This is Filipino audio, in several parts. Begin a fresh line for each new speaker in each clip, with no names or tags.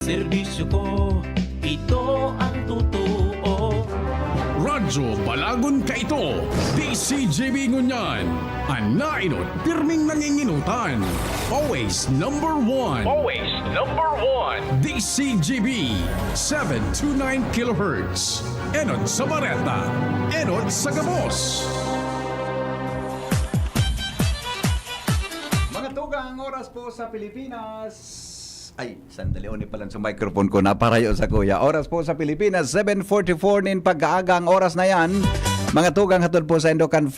Serbisyo ko, ito ang totoo.
Radyo Balagon ka ito, DCJB Ngunyan, ang nainot pirming nanginginutan. Always number one. Always number one. DCJB, 729 kHz. Enod sa Bareta, Enod sa Gabos.
Mga tugang oras po sa Pilipinas. Ay, sandali ulit pala sa microphone ko. Naparayo sa kuya. Oras po sa Pilipinas, 7:44 nin pag-aaga ang oras na yan. Mga tugang hatod po sa Endocan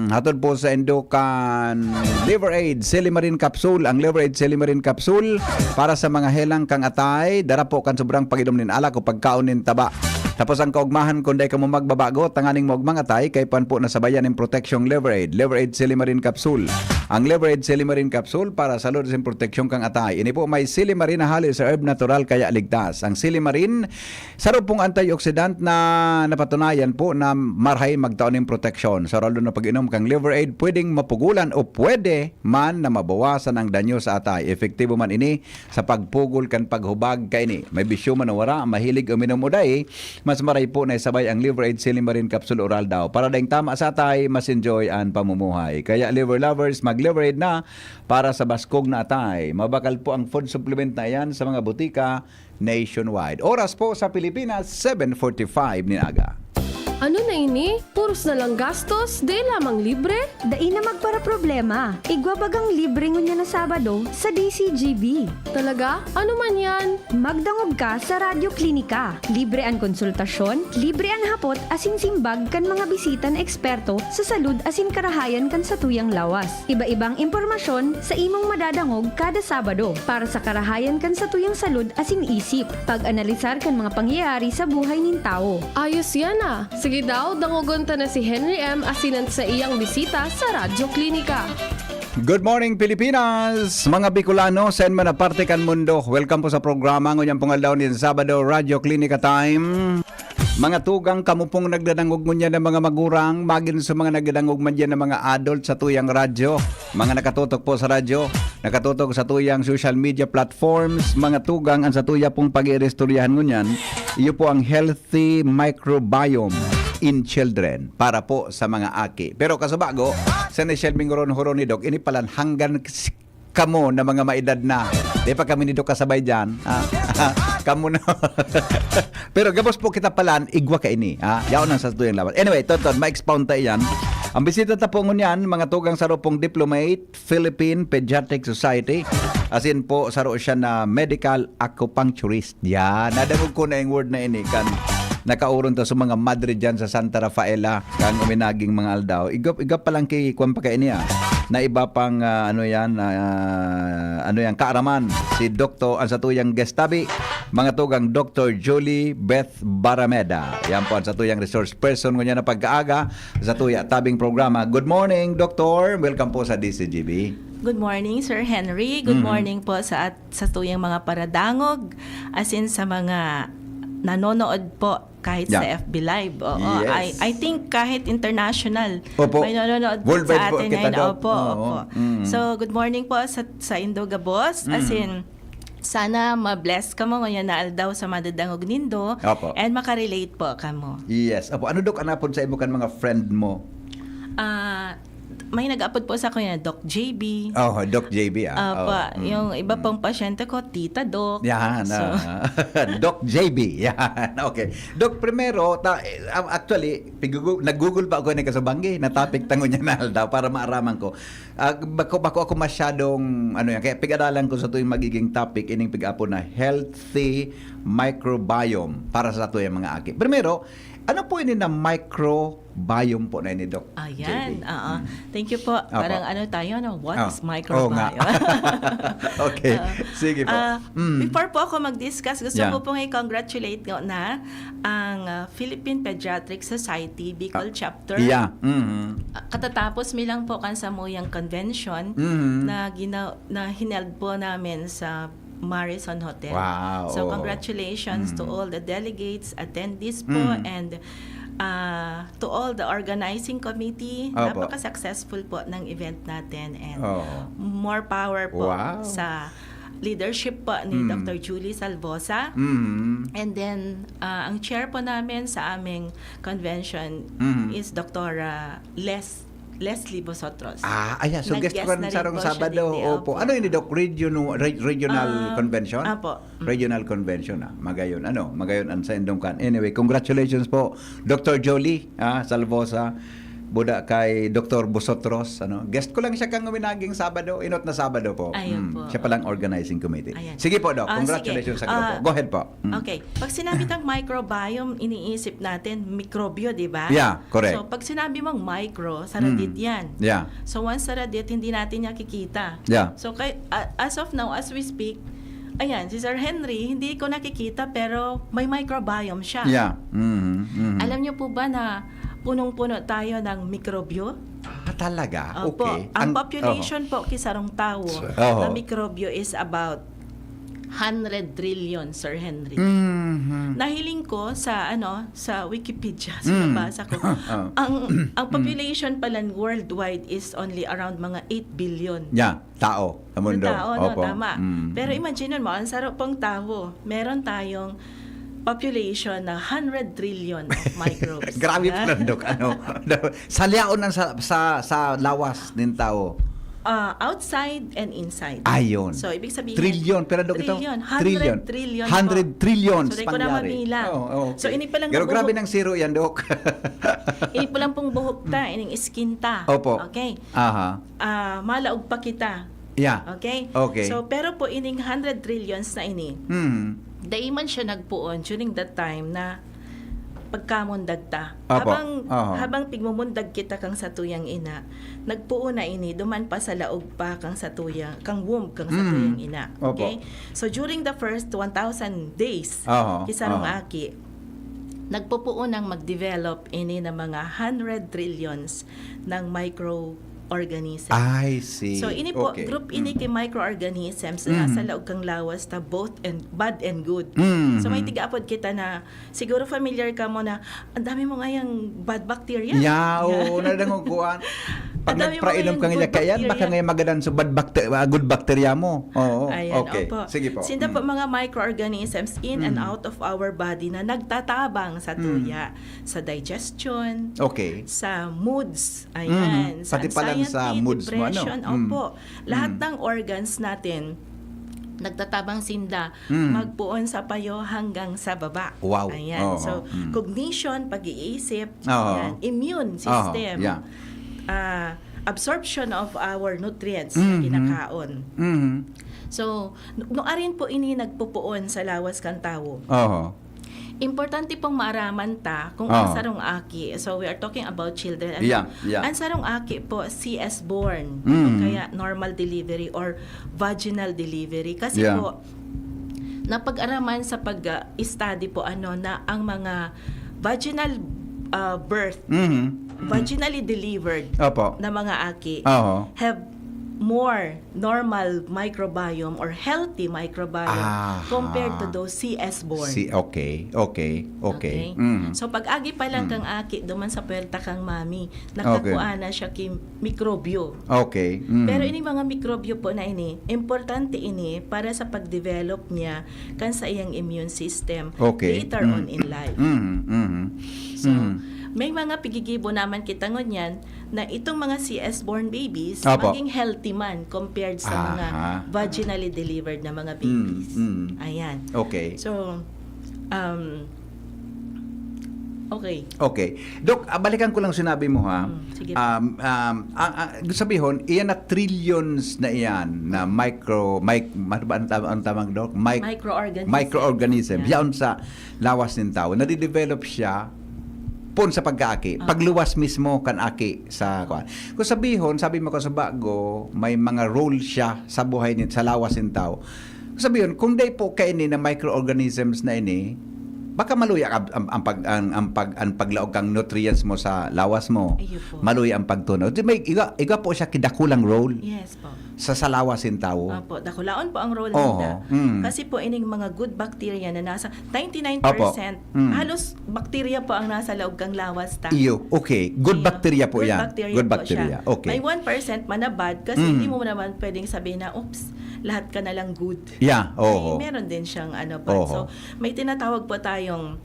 hatod po sa Endocan Liver Aid Silimarin Capsule. Ang Liver Aid Silimarin Capsule para sa mga helang kang atay. Dara po kan sobrang pag-inom nin alak o pagkaon nin taba. Tapos ang kaugmahan kung day ka mo magbabago, tanganing mo mga atay, kay pan po nasabayan ng protection Liver Aid. Liver Aid Silimarin Capsule. Ang Liver Aid Silimarin Capsule para sa salud sa proteksyon kang atay. Ini po may silimarin na hali sa herb natural kaya ligtas. Ang silimarin, sarap pong antioxidant na napatunayan po na marhay magtaon ng proteksyon. Sa ralo na pag-inom kang Liver Aid, pwedeng mapugulan o pwede man na mabawasan ang danyo sa atay. Efektibo man ini sa pagpugol kan paghubag kay ini. May bisyo man wara, mahilig uminom uday, mas maray po na isabay ang Liver Aid Silimarin Capsule Oral daw. Para daing tama sa atay, mas enjoy ang pamumuhay. Kaya liver lovers, mag-Liver Aid na para sa baskog na atay. Mabakal po ang food supplement na yan sa mga butika nationwide. Oras po sa Pilipinas, 7:45 ni aga.
Ano na ini? Puros na lang gastos, di lamang libre?
Dai na magpara problema. Igwabagang libre ngunya na Sabado sa DCGB.
Talaga? Ano man yan?
Magdangog ka sa Radyo Klinika. Libre ang konsultasyon, libre ang hapot asin simbag kan mga bisita na eksperto sa salud asin karahayan kan sa tuyang lawas. Iba-ibang impormasyon sa imong madadangog kada Sabado para sa karahayan kan sa tuyang salud asin isip. Pag-analisar kan mga pangyayari sa buhay nin tao.
Ayos yan ah. Sige daw, dangugon ta na si Henry M. asinant sa iyang bisita sa Radyo Klinika.
Good morning Pilipinas! Mga Bicolano, saan man na parte kan mundo. Welcome po sa programa ngunyang pungaldaw ni Sabado Radio Klinika Time. Mga tugang, kamo pong nagdadangog ngunya ng mga magurang, magin sa mga nagdadangog man dyan ng mga adult sa tuyang radyo. Mga nakatutok po sa radyo, nakatutok sa tuyang social media platforms, mga tugang, ang sa tuya pong pag-irestoryahan ngunyan, iyo po ang healthy microbiome in children para po sa mga aki. Pero kasabago, sa Shelbing Horon ni Doc, ini palan hanggan kamo na mga maedad na. Di pa kami ni Doc kasabay dyan. Kamo na. Pero gabos po kita palan, igwa ka ini. Yaon ang sa tuyang laban. Anyway, Tonton, ma-expound tayo yan. Ang bisita ta po ngunyan, mga tugang saro pong diplomate, Philippine Pediatric Society. As in po, saro siya na medical acupuncturist. Yan, nadagog ko na yung word na ini kan. Nakauron to sa mga madre dyan sa Santa Rafaela kang uminaging mga aldaw. Igap pa lang kay kwan pa kay niya na iba pang ano yan kaaraman si Dr. ang satuyang gestabi mga tugang Dr. Julie Beth Barameda. Yan po ang satuyang resource person ngunya na pagkaaga sa tuya tabing programa. Good morning, Doctor. Welcome po sa DCGB.
Good morning, Sir Henry. Good morning po sa tuyang mga paradangog as in sa mga nanonood po kahit sa FB Live. Oo.
Yes.
I think kahit international.
Opo.
May nanonood po
Worldwide
sa
po
atin
kita,
ngayon.
Doc.
Opo, opo. So, good morning po sa Indogabos. As in, sana ma-bless ka mo ngayon na aldaw sa madadangog nindo.
Opo.
And makarelate po ka mo.
Yes. Apo, ano Dok anapon sa imo kan mga friend mo?
May nag-upload po sa kanya, Doc JB.
Oh, Doc JB
Yung iba pong pasyente ko, Tita Doc.
Yan. Doc JB. Yan. Okay. Doc, primero, actually, nag-google pa ako na kasabanggi na topic tango niya na daw para maaraman ko. Bako ako masyadong, kaya pig-aralan ko sa tuwing magiging topic, ining pig-apo na healthy microbiome para sa tuwing mga aki. Primero, ano po ini na microbiome po na ini, Doc?
Ayan. Thank you po.
Opo.
Parang tayo, what is
Oo
microbiome?
nga. Okay. Sige po.
Before po ako mag-discuss, gusto
Yeah.
ko pong i-congratulate na ang Philippine Pediatric Society Bicol Chapter.
Yeah.
Katatapos milang po kan sa Muyang Convention na hineld po namin sa Marison Hotel.
Wow.
So congratulations to all the delegates, attendees po, and to all the organizing committee.
Opo.
Napaka-successful po ng event natin and
Oo.
more power po
Wow.
sa leadership po ni Dr. Julie Salvosa. And then, ang chair po namin sa aming convention is Dr. Leslie Bosotros.
Ayan. So, guest ko
Nag-guest na
sa
rin
rong
po siya
Sabado.
din,
Opo.
opo.
Ano yun, Doc? Regional convention?
Apo.
Regional convention, Magayon. Magayon ang sa Indongkan. Anyway, congratulations po, Dr. Jolie Salvosa. Buda kay Dr. Bosotros. Guest ko lang siya kang uminaging Sabado. Inot na Sabado po.
Ayun po.
Siya palang organizing committee.
Ayan.
Sige po, Doc.
Ah,
Congratulations
sige.
sa grupo. Go ahead po.
Okay. Pag sinabi tang microbiome, iniisip natin mikrobyo, di ba?
Yeah, correct.
So, pag sinabi mong micro, saradit yan.
Yeah.
So, once saradit, hindi natin niya kikita.
Yeah.
So, as of now, as we speak, ayan, si Sir Henry, hindi ko nakikita pero may microbiome siya.
Yeah. Mhm.
Alam niyo po ba na punong-puno tayo ng mikrobyo?
Talaga?
Opo.
Okay.
Ang population po kisarong tao
Oo.
na mikrobyo is about 100 trillion, Sir Henry.
Mhm.
Nahiling ko sa sa Wikipedia, sa nabasa ko. Ang population pala worldwide is only around mga 8 billion.
Yeah, tao sa mundo.
Tao, no,
Opo.
tama. Pero imagine mo, ang sarap pong tao. Meron tayong population na 100 trillion of microbes.
Grabe po lang, Dok. Sa liaon ng sa lawas ng tao.
Outside and inside.
Ayun.
So, ibig sabihin...
Trillion. Pero, Dok, ito?
Trillion. 100 trillion
100
po.
trillions
So, di ko na
pangyari.
mabilang.
Okay.
So, ini pa lang
Pero grabe
nabuhok-
ng zero yan, Dok.
Ini pa lang pong buhok ta, ining skin ta.
Opo.
Okay.
Aha.
Malaog pa kita.
Yeah.
Okay?
Okay.
So, pero po ining 100 trillions na ini, daiman siya nagpuon during that time na pagkamundag ta.
Apo.
Habang pigmumundag kita kang sa tuyang ina, nagpuon na ini, duman pa sa laog pa kang sa tuyang, kang womb kang sa tuyang ina.
Opo.
Okay? So, during the first 1,000 days,
Oho.
kisarong
Oho.
aki, nagpupuon ng mag-develop ini ng mga 100 trillions ng microorganisms.
I see.
So ini po
Okay.
group ini kay microorganisms na nasa laog kang lawas ta both and bad and good. So may tigaapod kita na siguro familiar ka mo na ang dami mo ngayang bad bacteria.
Yeah, oo. Nadanguguan. Pag
Ang dami mo
nagprainom
ngayong
kang
good
ilakayan, baka
bacteria.
ngayon magadan sa good bacteria mo. Oo.
Ayan,
Okay.
opo.
Sige po.
Sinda po mga microorganisms in and out of our body na nagtatabang sa tuya, sa digestion,
Okay.
sa moods, ayan, sa
Pati pala
anxiety,
sa moods mo, ano?
depression, opo. Lahat ng organs natin, nagtatabang sinda, magpuon sa payo hanggang sa baba.
Wow.
Ayan.
Oo.
So, cognition, pag-iisip,
Oo.
ayan, immune system,
Yeah.
absorption of our nutrients na kinakaon.
Mhm.
So, nung arin po ini nagpupuon sa lawas kan tawo,
Oo.
importante pong maaraman ta kung
Oo.
ang sarong aki. So, we are talking about children.
Yeah, yeah.
Ang sarong aki po, CS born.
Mhm.
O kaya normal delivery or vaginal delivery. Kasi
Yeah.
po, napag-araman sa pag-study po na ang mga vaginal birth,
Mhm.
vaginally delivered
Opo.
na mga aki
Oo.
have more normal microbiome or healthy microbiome
Aha.
compared to those CS born.
Okay. Mhm.
So pag-agi pa lang kang aki, duman sa puwerta kang mami, nakakuha na siya kay mikrobyo.
Okay. Mhm.
Pero ini mga mikrobyo po na ini, importante ini para sa pag-develop niya kan sa iyang immune system
Okay.
later on in life.
Mhm. Mhm.
So, may mga pigigibo naman kita ngunyan na itong mga CS-born babies
Apo.
maging healthy man compared sa mga
Aha.
vaginally delivered na mga babies. Ayan.
Okay.
So, okay.
Okay. Dok, balikan ko lang sinabi mo ha.
Sige.
Sabihin, iyan na trillions na iyan na ang tawag, Dok?
Microorganism.
Microorganism.
Yeah.
Yan sa lawas ng tao. Nadidevelop siya pun sa pagkaaki. Pagluwas mismo kan aki sa kuan. Kung sabi mo ko sa bago, may mga role siya sa buhay nito sa lawas ng tao. Sabihin, kung day po kaini na microorganisms na ini, baka maluya ang paglaog kang nutrients mo sa lawas mo.
Ayun po.
Maluya ang pagtunaw. May iga po siya kidakulang role.
Yes po.
sa salawasin tao.
Opo, dakulaon po ang role
Oo,
nila. Kasi po ining mga good bacteria na nasa 99%
Opo.
halos bacteria po ang nasa loob kang lawas ta.
Iyo, okay. Good
Iyo.
bacteria po
Good
yan.
bacteria
Good
po
bacteria.
siya.
Okay.
May 1% manabad kasi hindi mo naman pwedeng sabihin na, oops, lahat ka na lang good.
Yeah, oo.
Ay, meron din siyang bad.
Oo.
So, may tinatawag po tayong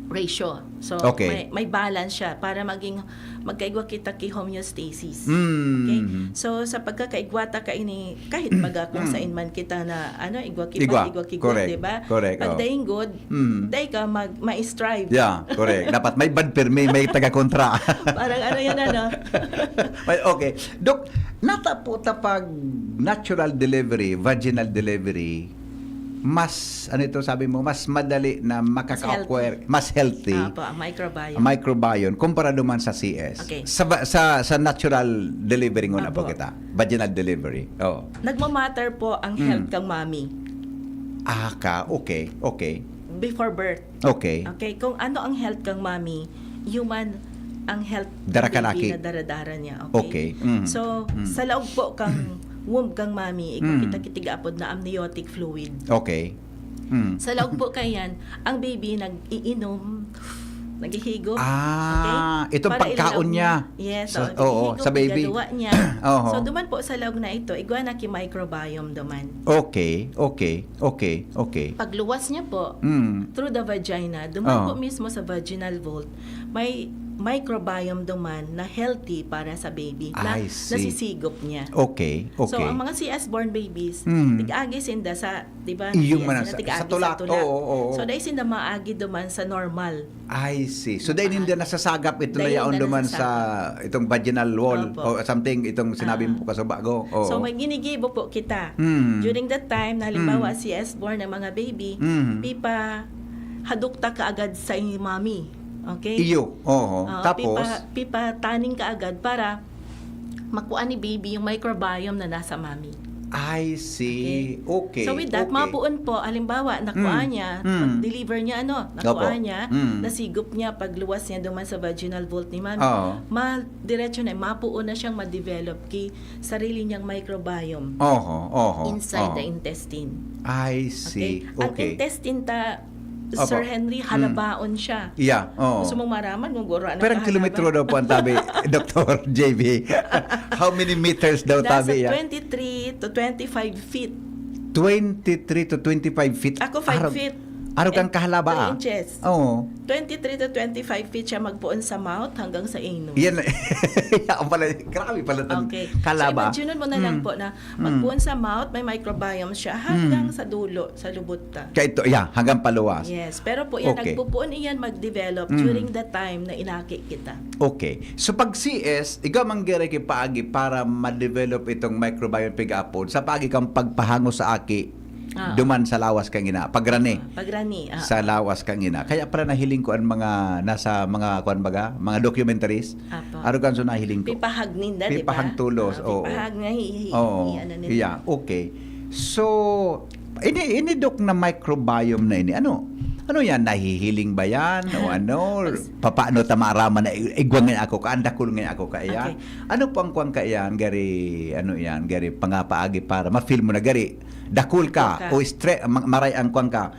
ratio. So,
Okay.
may balance siya para magkaigwa kita ki homeostasis.
Mm.
Okay? So, sa pagkakaigwata ka ini, kahit baga kung sa inman kita na, igwa ki
Igwa.
igwa ki good,
Correct.
diba?
Correct,
Pag
oh.
daing good, day ka ma-strive.
Yeah, correct. Dapat may bad permi, may taga-kontra.
Parang yan,
Okay. Dok, nataputa pag natural delivery, vaginal delivery, mas, sabi mo, mas madali na makaka-acquire, mas healthy,
Po, ang microbiome.
microbiome, kumpara naman sa CS.
Okay.
Sa natural delivery na po
Apo.
kita. Vaginal delivery. Oh.
Nagmamatter po ang health kang mami
Okay. Okay.
before birth.
Okay.
Okay, kung ano ang health kang mami, human ang health ng
Darakanaki.
baby na daradara niya.
Okay.
Okay? So, sa loob po kang womb kang mami, kita kitigaapod na amniotic fluid.
Okay.
Sa loob po kayan, ang baby nag-iinom, naghihigop.
Itong
para
pagkaon
ilalaw
niya.
Yes,
Sa-
so,
oo, sa baby.
igaluwa niya.
Oo.
So, duman po sa loob na ito, igwa na ki microbiome duman.
Okay.
Pagluwas niya po, through the vagina,
Oo.
duman po mismo sa vaginal vault, may microbiome duman na healthy para sa baby na
I see.
nasisigop niya.
Okay.
So, ang mga CS-born babies, tig-agi sinda sa, di ba?
Yung
CS,
man-
na tig-agi
sa tulak. Oo.
So, dahil sinda maagi duman sa normal.
I see. So dahil hindi nasasagap ito na
Dahil
yaon
hindi
duman sa itong vaginal wall o
Opo.
something itong sinabi mo pa sa bago. Oo.
So, may ginigibo po kita.
Mm.
During that time, na halimbawa, CS-born ng mga baby, pipa, hadukta ka agad sa inyong mami. Okay?
Iyo. Oo.
Oo,
Tapos
pipa taning ka agad para makuha ni baby yung microbiome na nasa mami.
I see. Okay.
So with that,
okay.
mapuon po, halimbawa, nakuha niya, pag-deliver niya, nakuha
Opo.
niya, nasigop niya, pagluwas niya duman sa vaginal vault ni mami,
Oo.
diretso na, mapuon na siyang ma-develop ki sarili niyang microbiome
Oo.
inside the intestine.
I see.
Ang
Okay.
intestine
Opo.
Sir Henry, halabaon siya.
Yeah. Oo.
Gusto mong maraman kung guro
Pero ang kilometro daw po ang tabi, Dr. JB. How many meters daw
Nasa
tabi yan?
23 to 25 feet.
23 to 25 feet.
Ako 5 feet.
Araw kang
and
kahalaba.
3 inches.
Oo.
23 to 25 feet siya magpuon sa mouth hanggang sa anus.
Yan. Yan pala. Grabe pala itong
Okay.
kalaba.
So, imagine mo na lang po na magpuon sa mouth, may microbiome siya hanggang sa dulo, sa lubot ta.
Kaya ito, hanggang paluwas.
Yes. Pero po yan,
Okay.
nagpupuon iyan mag-develop during the time na inaki kita.
Okay. So pag CS, ikaw manggere kay paagi para ma-develop itong microbiome pig-apod sa paagi kang pagpahango sa aki duman sa lawas kang ina. Pagrani.
Pagrani.
Sa lawas kang ina. Kaya para nahiling ko ang mga nasa mga kuan baga, mga documentaries.
Apo.
Araw kan so nahiling ko.
Pipahag ninda, di ba?
Pipahag tulos. Oo.
Pipahag nga
Oo.
ano nila.
Yeah, okay. So, ini dok na microbiome na ini. Ano yan? Nahihiling ba yan? O ano? Paano tamaraman na igwang nga ako? Kaandakul nga ako kaya?
Okay.
Ano pang kuwang kaya? Gari, gari pangapaagi para ma-feel mo na gari. Dakul ka. O maray ang kuwang ka.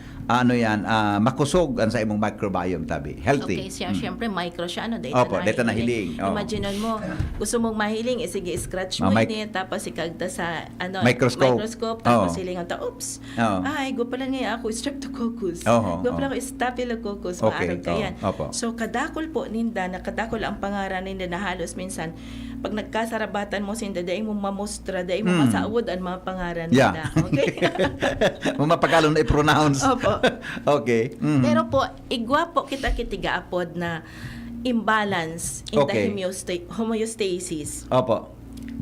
Makusog ang sa imong microbiome tabi. Healthy.
Okay, siya, syempre, micro siya,
Opo, data nahiling. Oo.
Imagine mo, gusto mong mahiling, sige, scratch mo yun, tapos ikagda sa, microscope, tapos silingan ta, oops, ay, gupalan nga ako, streptococcus. Gupalan ko, staphylococcus, maarag ka yan. So, kadakol po, ninda, nakadakol ang pangaran ninda na halos minsan, pag nagkasarabatan mo, sinda, dahil mo mamustra, dahil mo masaawod ang mga pangaran ninda. Okay?
Mapagalong na i-pronounce.
Opo.
Okay. Mhm.
Pero po, igwa po kita kitigaapod na imbalance in
Okay.
the homeostasis.
Opo.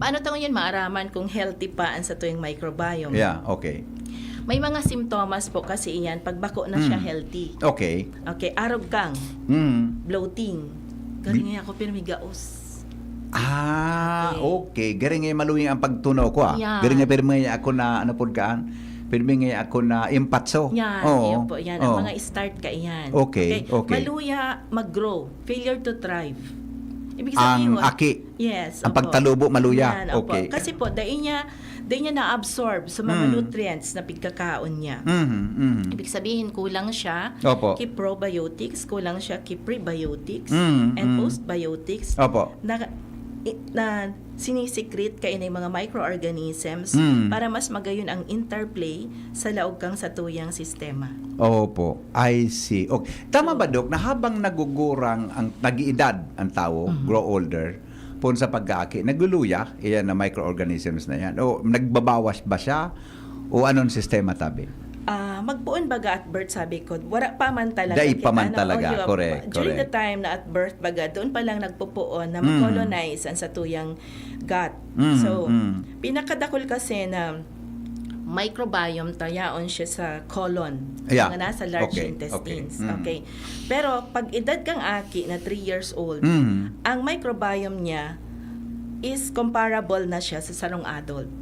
Paano tayo yun maaraman kung healthy pa ang sa tuwing microbiome?
Yeah, okay.
May mga simptomas po kasi iyan pag bako na siya healthy.
Okay.
Okay, arog kang, bloating. Galing nga ako pero may gaos.
Okay. Gari nga maluwi ang pagtunaw ko
Yeah.
Gari nga pero nga ako na pero nga ako na impatso.
Yan, yun po, yan. Ang mga start ka iyan.
Okay.
Maluya mag-grow, failure to thrive. Ibig sabihin,
ang aki.
Yes.
Ang pagtalubo maluya.
Yan, opo.
Okay.
Kasi po, dahil niya na-absorb sa mga nutrients na pagkakaon niya. Ibig sabihin, kulang siya
Opo.
kay probiotics, kulang siya kay prebiotics, and postbiotics
Opo.
na sinisikret kay ng mga microorganisms para mas magayon ang interplay sa laog kang sa tuyang sistema.
Opo, I see. Okay. Tama ba, Dok, na habang nagugurang ang nag-iedad ang tao, grow older, pun sa pag-aaki, nagluluya, iyan na microorganisms na yan, o nagbabawas ba siya, o anong sistema tabi?
Magpuon baga at birth, sabi ko, wala pa man talaga.
Dai pa man talaga, correct.
During the time na at birth baga, doon pa lang nagpupuon na mag-colonize ang sa tuyang gut. So, pinakadakol kasi na microbiome, tayaon siya sa colon,
Yeah.
mga nasa large
Okay,
intestines.
okay.
Okay. Pero pag edad kang aki na 3 years old, ang microbiome niya is comparable na siya sa sarong adult.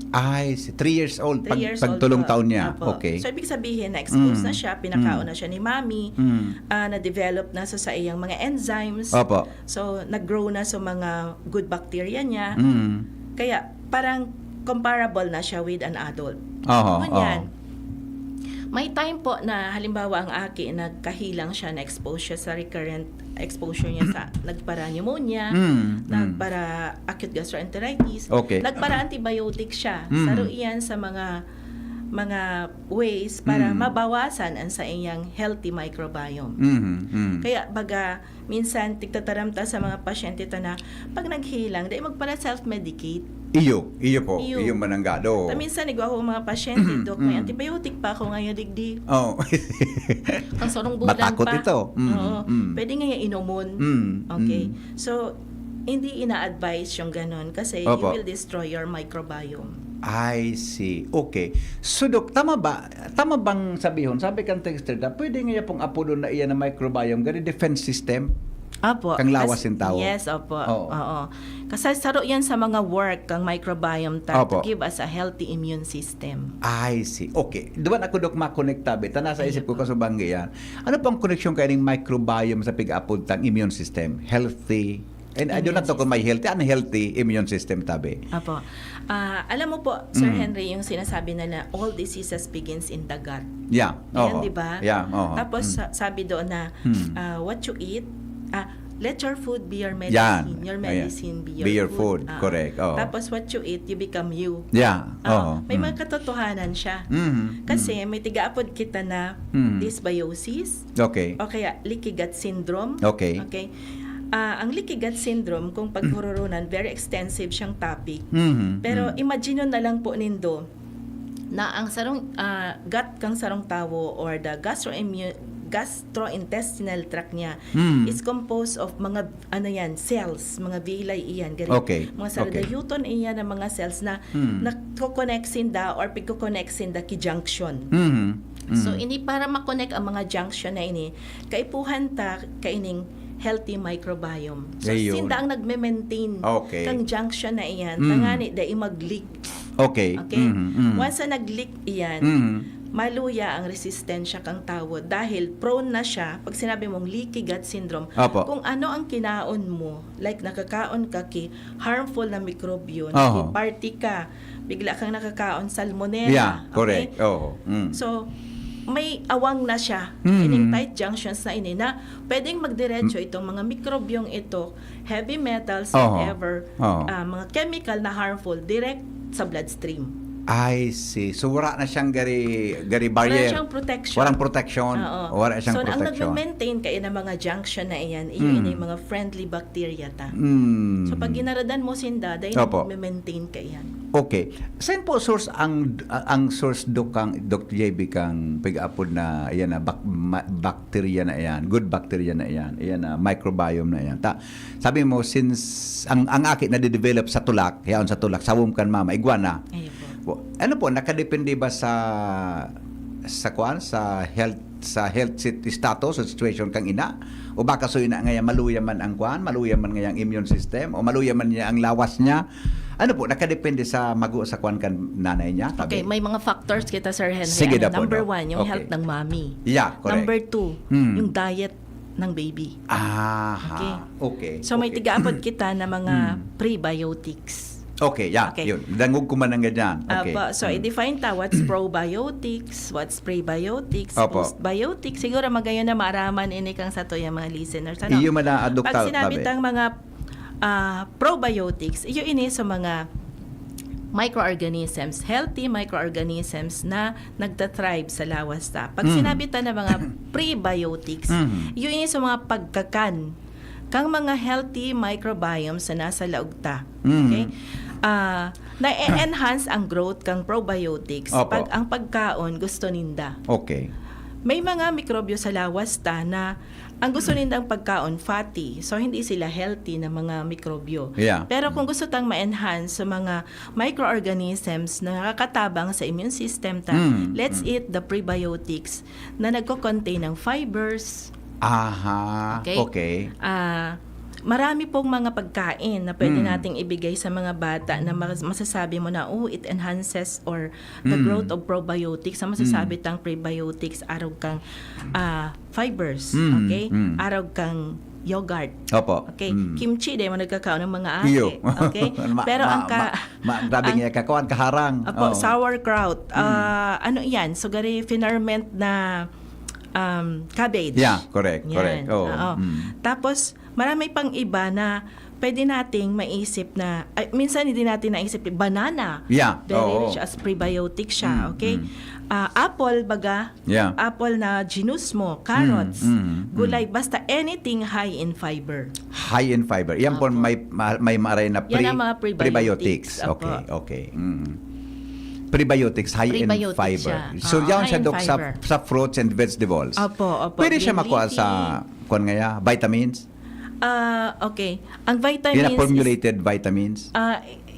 Ay, 3 years old,
3 years old
pagtulong
po.
taon niya.
Apo.
Okay.
So, ibig sabihin, na-expose na siya, pinakaon na siya ni mami, na-develop na sa iyang mga enzymes.
Opo.
So, nag-grow na sa mga good bacteria niya. Kaya, parang comparable na siya with an adult. Ngunyan, may time po na halimbawa ang aki nagkahilang siya, na-expose siya sa recurrent exposure niya sa nagpara pneumonia, nagpara acute gastroenteritis, nagpara antibiotic siya. Saro iyan sa mga ways para mabawasan ang sa iyang healthy microbiome. Kaya baga minsan tigtataramta sa mga pasyente ta na pag naghilang dahil magpara self-medicate.
Iyo mananggado.
Minsan ako mga pasyente, Dok, may antibiotic pa ako ngayon digdi. Ang sarong bulan
Matakot
pa.
ito.
Pwede nga inumon. Okay. So, hindi ina-advise yung ganun kasi
Opo.
you will destroy your microbiome.
I see. Okay. So, Dok, tama bang sabihon, sabi kang texter na, pwede nga pong apulo na iyan na microbiome, gani defense system?
Apo.
Kang lawas yung tao.
Yes, opo.
Oo.
Oo. Kasi saro yan sa mga work kang microbiome to
Opo.
give us a healthy immune system.
I see. Okay. Doon ako, Dok, makonekta. Nasa isip ko kasubanggi yan. Ano pang koneksyon kayo ng microbiome sa pag-apod ng immune system? Healthy. And I do not talk on my healthy, unhealthy immune system tabi.
Apo. Alam mo po, Sir Henry, yung sinasabi na all diseases begins in the gut.
Yeah.
Yan, di ba?
Yeah.
Tapos sabi doon na what you eat, let your food be your medicine.
Yan.
Your medicine be your food.
Correct.
Tapos what you eat, you become you.
Yeah.
May mga katotohanan siya. Kasi may tigaapod kita na dysbiosis.
Okay.
O kaya leaky gut syndrome.
Okay.
Okay. Ang leaky gut syndrome, kung paghururunan, very extensive siyang topic. Pero imagine na lang po nindo na ang sarong gut kang sarong tawo or the gastrointestinal tract niya is composed of mga cells, mga villi iyan.
Okay.
Mga saradayuton iyan ng mga cells na nagko-connectin da or pigko-connectin da ki junction. So ini para ma-connect ang mga junction na ini, kaipuhan ta kaining healthy microbiome. So, sinda ang nagme-maintain kang junction na iyan, tangani dahil mag-leak.
Okay.
Once na nag-leak iyan, maluya ang resistensya kang tao dahil prone na siya, pag sinabi mong leaky gut syndrome, kung ano ang kinaon mo, like nakakaon ka ki harmful na mikrobyo, party ka, bigla kang nakakaon salmonella.
Yeah, correct.
Okay? So, may awang na siya, ining tight junctions na ini na pwedeng magdiretso itong mga mikrobyong ito, heavy metals, whatever, mga chemical na harmful, direct sa bloodstream.
I see. So, wala na siyang gari barrier.
Wala siyang protection.
Walang protection. Wala siyang
so,
protection.
ang nagme-maintain kayo ng mga junction na iyan, iyon yung mga friendly bacteria ta. So, pag ginaradan mo sinda, dahil nagme-maintain ka iyan.
Okay. Saan po source ang source Dr. JB kang pag-apod na iyan na bacteria na iyan, good bacteria na iyan, iyan na microbiome na iyan. Sabi mo, since ang aki na de-develop sa tulak, yaon sa tulak, sawom kan mama, iguana.
Ayun po.
Ano po, nakadepende ba sa health status o situation kang ina? O baka so ina ngayon maluya man ang maluya man ngayang immune system, o maluya man niya ang lawas niya? Ano po, nakadepende sa magu sa kan nanay niya?
Okay, may mga factors kita, Sir Henry.
Sige,
Number 1, yung health ng mommy.
Yeah, correct.
Number 2, yung diet ng baby.
Okay.
So may tigaapod kita na mga prebiotics.
Okay, yun. Dangog ko man ang ganyan. Okay.
So i-define ta what's probiotics, what's prebiotics,
Opo.
postbiotics. Siguro magayon na maaraman ini kang sa to yung mga listeners.
Iyo man na adukta.
Pag sinabi tang mga probiotics, iyo ini sa mga microorganisms, healthy microorganisms na nagtathrive sa lawas ta. Pag sinabi ta na mga prebiotics, iyo ini sa mga pagkakan kang mga healthy microbiomes na nasa laog ta. Okay? Na-enhance ang growth kang probiotics pag ang pagkaon gusto ninda.
Okay.
May mga mikrobyo sa lawas ta na ang gusto nindang pagkaon fatty. So hindi sila healthy na mga mikrobyo.
Yeah.
Pero kung gusto tang ma-enhance sa mga microorganisms na nakakatabang sa immune system ta, let's eat the prebiotics na nagko-contain ng fibers. Okay. Marami pong mga pagkain na pwede nating ibigay sa mga bata na masasabi mo na, it enhances or the growth of probiotics. Ang masasabi tang prebiotics, araw kang fibers. Okay? Araw kang yogurt.
Opo.
Okay? Kimchi, dahil mo nagkakaon ng mga ate. Okay? Pero ang
grabe nga kakaon, kaharang.
Sauerkraut. Ano yan? So, gari ferment na cabbage.
Yeah, correct.
Tapos, marami pang iba na pwede nating maisip na, minsan hindi natin naisip, banana.
Yeah.
Very rich as prebiotic siya, okay? Apple, baga.
Yeah.
Apple na genus mo, carrots, gulay, basta anything high in fiber.
High in fiber. Yan po may maray na
Yan ang mga prebiotics.
Okay. Prebiotics, high in fiber.
Siya.
So, yan
high
siya,
in
Dok,
fiber.
sa fruits and vegetables.
Opo.
Pwede siya
Green
makuha
leafy.
sa, vitamins?
Okay. Ang vitamins
Yan ang formulated vitamins?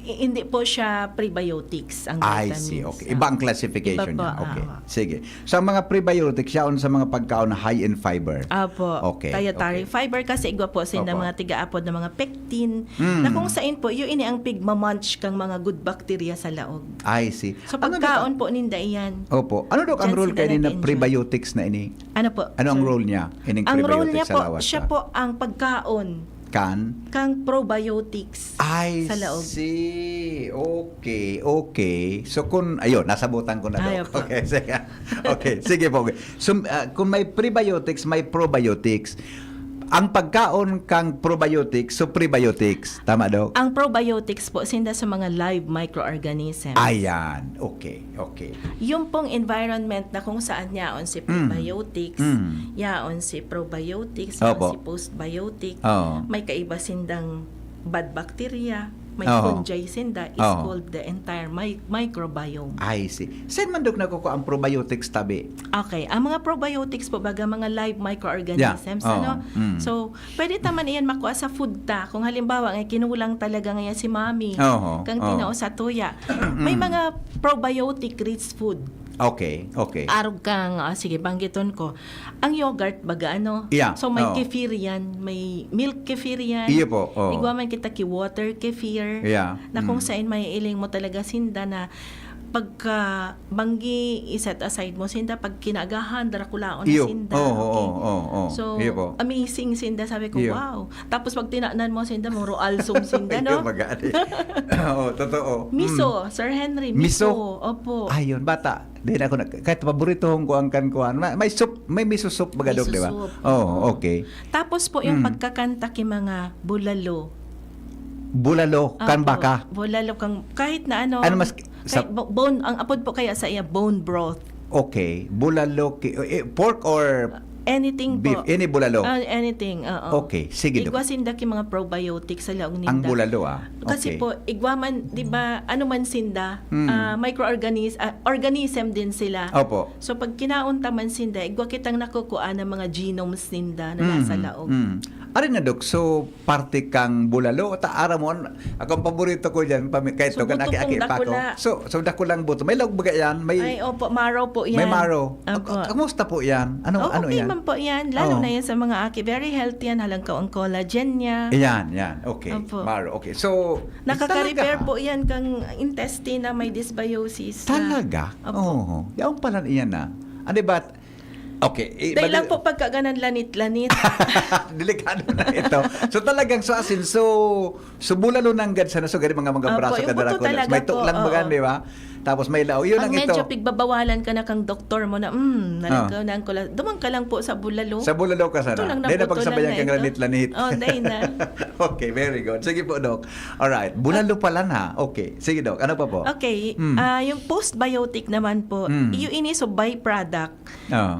hindi po siya prebiotics ang
I
vitamins.
see, okay. Iba ang classification
Iba
niya.
po,
Okay. Sige. So, ang mga prebiotics, yaon sa mga pagkaon na high in fiber.
Apo.
Okay.
Dietary fiber kasi igwa po sa
Opo.
mga tigaapod na mga pectin na kung saan po yun ini ang pigmamunch kang mga good bacteria sa laog.
I see.
So pagkaon po ninda iyan.
Opo. Ano daw ang
Diyan
role
sila
kayo na
nag-enjoy.
prebiotics na ini?
Ano po?
Ano ang
Sorry.
role niya? Ining
Ang role niya
prebiotics sa
po,
lawas
siya
ka?
po ang pagkaon kang probiotics
I
sa laog.
see. Okay. So ayun, nasabutan ko na daw.
Opo.
Sige po. So kung may prebiotics, may probiotics. Ang pagkaon kang probiotics, so prebiotics. Tama daw?
Ang probiotics po sinda sa mga live microorganisms.
Ayan. Okay.
Yung pong environment na kung saan yaon si prebiotics, yaon si probiotics, yaon
Opo.
si postbiotic,
Oo.
may kaiba sindang bad bacteria, may
Oo.
fungi sinda, is
Oo.
called the entire microbiome.
I see. Saan man daw nakukuha ang probiotics tabi?
Okay, ang mga probiotics po baga mga live microorganisms,
Yeah. Oo.
ano? So, pwede taman iyan makuha sa food ta. Kung halimbawa, ngay kinulang talaga ngayon si mami,
Oo.
kang
Oo.
tinao sa tuya. May mga probiotic rich food.
Okay.
Arog kang, sige, banggiton ko. Ang yogurt, baga ano?
Yeah,
So, may
oo.
kefir yan, may milk kefir yan.
Iyo po, oo.
Igwa man kita ki water kefir.
Yeah.
Na kung saan may iling mo talaga sinda na pagka banggi iset aside mo sinda pag kinagahan darakulaon
Iyo.
sinda.
Oo.
So
Iyo po.
amazing sinda, sabi ko,
Iyo.
wow. Tapos pag tinanan mo sinda muro alsum sinda,
Iyo,
no?
mag-aari. Oo, totoo.
Miso, Sir Henry,
Miso?
Opo.
Ayun, bata. Di na ako kahit paborito kong kuang kan. May soup, may miso soup baga
Miso
dok, di ba?
soup.
Oo, okay.
Tapos po yung pagkakanta ki mga bulalo.
Bulalo, kan
Opo,
baka.
Bulalo kang kahit na ano.
Ano mas
kahit bone, ang apod po kaya sa iya bone broth.
Okay, bulalo pork or
Anything
beef,
po.
any bulalo.
Anything, oo.
Okay, sige dok.
Igwa sinda ki mga probiotics sa laong ninda.
Ang bulalo
Kasi
Okay.
po, igwa man, di ba, ano man sinda, organism din sila.
Opo.
So, pag kinaunta man sinda, igwa kitang nakukuha ng mga genomes ninda na nasa laog.
Ari na dok, so parte kang bulalo ta aramon. Ako ang paborito ko diyan kahit
So,
to kan
buto
aki
pong
pa ko.
dakula.
So dakulang buto. May log baga yan,
Ay, opo, marrow po yan.
may maro.
Opo.
Kamusta po yan? Ano
okay
yan?
man po yan. Lalo
Oo.
na yan sa mga aki. Very healthy yan. Halangkaw ang collagen niya.
Yan. Okay.
Opo.
Maro. Okay. So,
Nakaka-repair
talaga?
po yan kang intestine na may dysbiosis.
Talaga?
Opo.
Oo. Yaong pala iyan na. Ano ba? Okay.
Dahil lang po pagkaganan lanit-lanit.
Delikado na ito. So talagang so asin, so bulalo ng gansa na so gani mga braso
yung
kadara
buto
ko.
talaga
May
po,
tuklang
oo.
bagan, di ba? Tapos may lao. Yun
Pag
ang ito.
medyo pigbabawalan ka na kang doktor mo na, nalagkanan ko lang. Dumang ka lang po sa bulalo.
Sa bulalo ka sana.
Ito lang
Dahil na
naputulan
pagsabayan
na
kang
ito.
lanit-lanit.
Oh, dahil na.
Okay, very good. Sige po, Dok. Alright. Bulalo pala na. Okay. Sige, Dok. Ano pa po?
Okay, yung postbiotic naman po, yung ini so byproduct,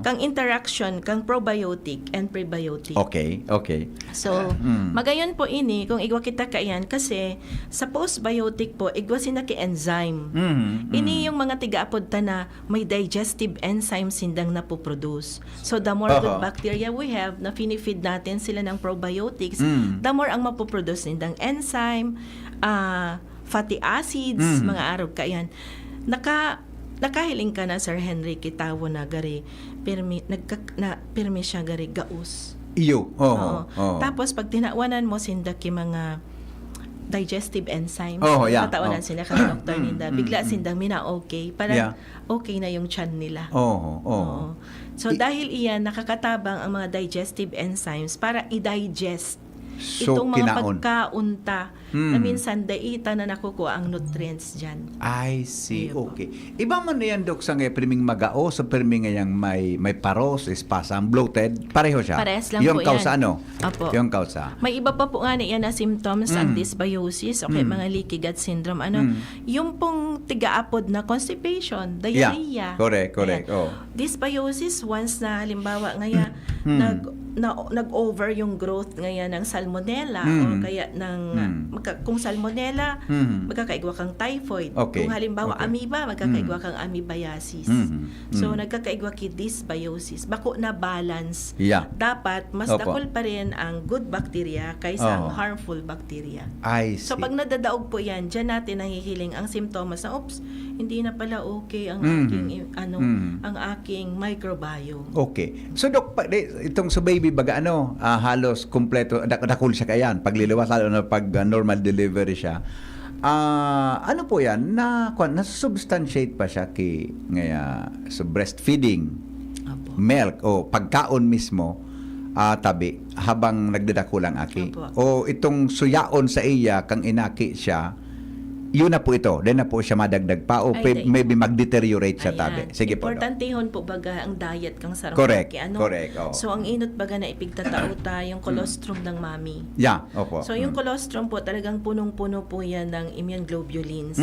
kang interaction, kang probiotic and prebiotic.
Okay. Okay.
So, magayon po ini, kung igwa kita kayan, kasi sa postbiotic po, igwa sinaki enzyme. Ini yung mga tigaapod ta na may digestive enzymes sindang napoproduce. So, the more good bacteria we have, na finifeed natin sila ng probiotics, the more ang mapoproduce nindang enzyme, fatty acids, mga arog kayan. Nakahiling ka na, Sir Henry, kitawo na gari, pirmi siya gari gaus.
Iyo.
Oo. Tapos, pag tinawanan mo, sindaki mga digestive enzymes. Tatawanan sila ka doktor ninda. Bigla sindang okay. Para okay na yung tiyan nila. Oo. So, dahil iyan, nakakatabang ang mga digestive enzymes para i-digest
So,
itong mga
kinaon.
pagkaunta na minsan daita na nakukuha ang nutrients dyan.
I see.
Ayun po.
Okay. Iba man na yan, Dok, sa ngay priming magao, sa priming ngayang may paros, espasam, bloated, pareho siya.
Parehas lang
yung
po
kausa,
yan.
ano?
Opo.
Yung kausa.
May iba pa po nga na yan na symptoms, ang dysbiosis, mga leaky gut syndrome. Yung pong tigaapod na constipation, diarrhea.
Correct.
Ayan. Dysbiosis, once na halimbawa ngaya, nag-over yung growth ngayon ng salmonella o kaya ng kung salmonella magkakaigwa kang typhoid.
Okay.
Kung halimbawa amoeba, magkakaigwa kang amoebiasis. So nagkakaigwa ki dysbiosis. Bako na balance. Dapat mas dakol pa rin ang good bacteria kaysa ang harmful bacteria.
I see.
So pag nadadaog po yan, diyan natin nahihiling ang simptomas na hindi na pala okay ang aking ang aking microbiome.
Okay. So, Dok, itong sa baby baga, halos kumpleto, dakul siya kayan, pagliliwas, lalo na pag normal delivery siya. Ano po yan? Na-substantiate pa siya sa breastfeeding, milk, o pagkaon mismo, tabi, habang nagdadakulang aki.
Opo.
O itong suyaon sa iya, kang inaki siya, yun na po ito. Then na po siya madagdag pa o maybe mag-deteriorate siya tabi. Sige po.
Importantehon po baga ang diet kang sarong
Correct.
kaki.
Correct. Oh.
So ang inot baga na ipigtatauta yung colostrum ng mami.
Yeah, opo.
So yung colostrum po talagang punong-puno po yan ng immune globulins.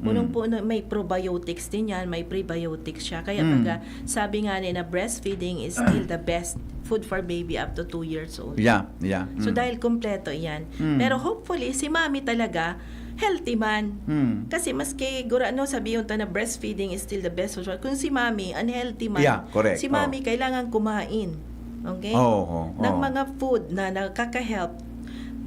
Punong-puno, may probiotics din yan, may prebiotics siya. Kaya baga sabi nga na breastfeeding is still the best food for baby up to 2 years old.
Yeah.
So dahil kompleto yan. Pero hopefully si mami talaga healthy man. Kasi maski sabihin ta na breastfeeding is still the best. Kung si mami unhealthy man,
correct.
si mami kailangan kumain. Okay? Ng mga food na nakaka-help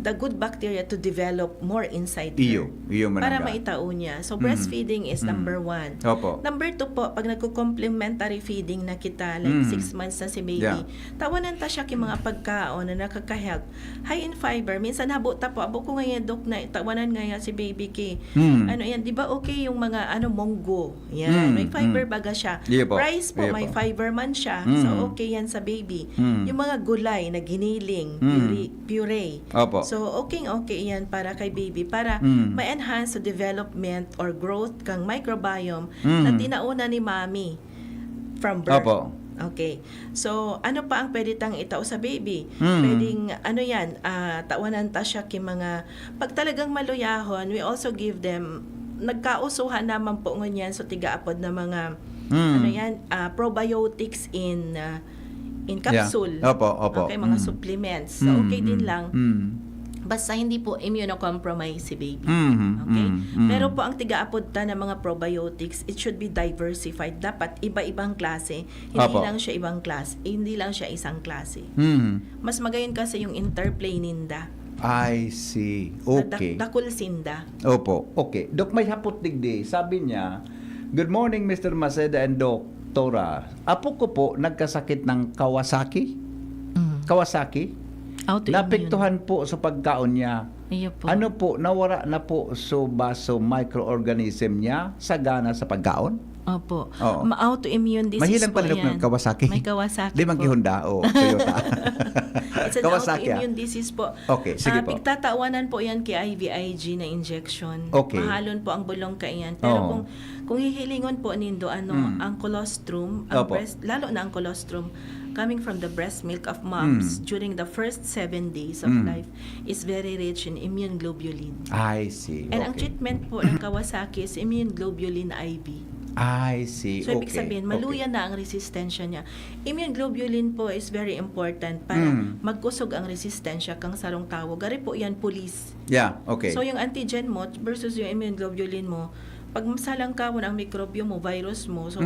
the good bacteria to develop more inside her.
Iyo
Para maitao niya. So, breastfeeding is number 1.
Opo.
Number 2 po, pag nagko-complementary feeding na kita, like 6 months na si baby, tawanan ta siya ki mga pagkaon na nakaka-help. High in fiber. Minsan habo ta po, abo ko ngayon, Dok, na tawanan nga si baby ki. Yan, di ba okay yung mga monggo? Yan, may fiber baga siya. Rice po, may fiber man siya. So, okay yan sa baby. Yung mga gulay na giniling, puree.
Opo.
So, okay yan para kay baby para ma-enhance the development or growth kang microbiome na tinauna ni mami from birth.
Opo.
Okay. So, ano pa ang pwede tang itao sa baby? Pwedeng, tawanan ta siya ki mga, pag talagang maluyahon, we also give them, nagkausuhan naman po ngunyan so tigaapod na mga, probiotics in capsule.
Opo.
Okay, mga supplements. So, okay din lang. Basta hindi po immunocompromised si baby. Okay? Pero po ang tigaapod ta ng mga probiotics, it should be diversified. Dapat iba-ibang klase. Hindi lang siya ibang klase. Hindi lang siya isang klase. Mas magayon kasi yung interplay ninda.
I see. Okay.
Dakul sinda.
Opo. Okay. Dok, may hapot digdi. Sabi niya, good morning Mr. Maceda and Doktora. Apo ko po nagkasakit ng Kawasaki. Kawasaki? Napektuhan po sa pagkaon niya.
Po.
Ano po, nawara na po so baso microorganism niya sagana sa pagkaon?
Opo.
Oo.
Autoimmune disease
Mahilang
po
pala
yan.
ng Kawasaki.
May Kawasaki
Di
po.
Honda o Toyota.
It's an
Kawasaki,
autoimmune disease po.
Okay, sige po.
Pigtatawanan po yan kay IVIG na injection.
Okay.
Mahalon po ang bulong kaiyan. Pero
Oo.
kung hihilingon po nindo ang colostrum, ang
Opo.
breast, lalo na ang colostrum, coming from the breast milk of moms during the first 7 days of life is very rich in immune globulin.
I see.
And ang
Okay.
treatment po ng Kawasaki is immune globulin IV.
I see.
So,
Okay.
ibig sabihin, maluya na ang resistensya niya. Immune globulin po is very important para magkusog ang resistensya kang sarong tawo. Gari po yan, police.
Yeah, okay.
So, yung antigen mo versus yung immune globulin mo, pag masalang ka mo ang mikrobyo mo, virus mo, so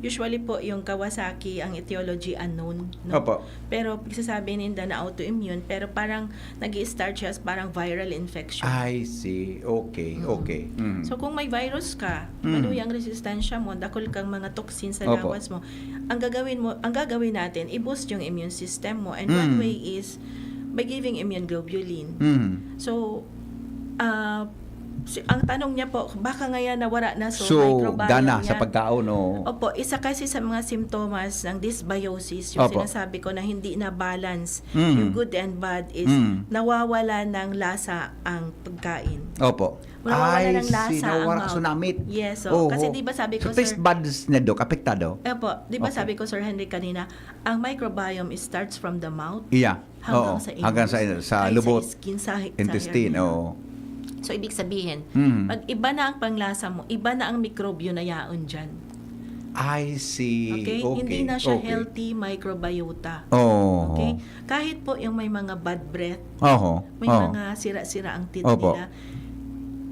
usually po yung Kawasaki, ang etiology unknown. No?
Opo.
Pero pagsasabi ninda na autoimmune, pero parang nag-i-start siya as parang viral infection.
I see. Okay, okay.
So kung may virus ka, maluya ang resistensya mo, dakol kang mga toxins sa
Opo.
lawas mo, ang gagawin natin, i-boost yung immune system mo. And one way is by giving immune globulin. So, ang tanong niya po, baka ngayon nawala na
So,
microbiome
gana
niya.
sa pagkaon, no?
Opo, isa kasi sa mga simptomas ng dysbiosis, yung
Opo.
sinasabi ko na hindi na balance, yung good and bad is nawawala ng lasa ang pagkain.
Opo.
Nawawala ng lasa
nawawala
ang
sunamit.
Yes, so, kasi di ba sabi ko,
so, taste buds na, Dok, apektado?
Opo, di ba
Okay.
sabi ko, Sir Henry, kanina, ang microbiome starts from the mouth
Yeah.
hanggang
Oo.
sa
Hanggang sa
ay,
lubot,
sa skin, sa
intestine,
hair.
oo.
So, ibig sabihin, pag iba na ang panglasa mo, iba na ang mikrobyo na yaon dyan.
I see.
Okay?
Okay.
Hindi na siya
okay.
healthy microbiota.
Oh.
Okay? Kahit po yung may mga bad breath,
Oho.
may
Oh.
mga sira-sira ang teeth
Opo.
nila,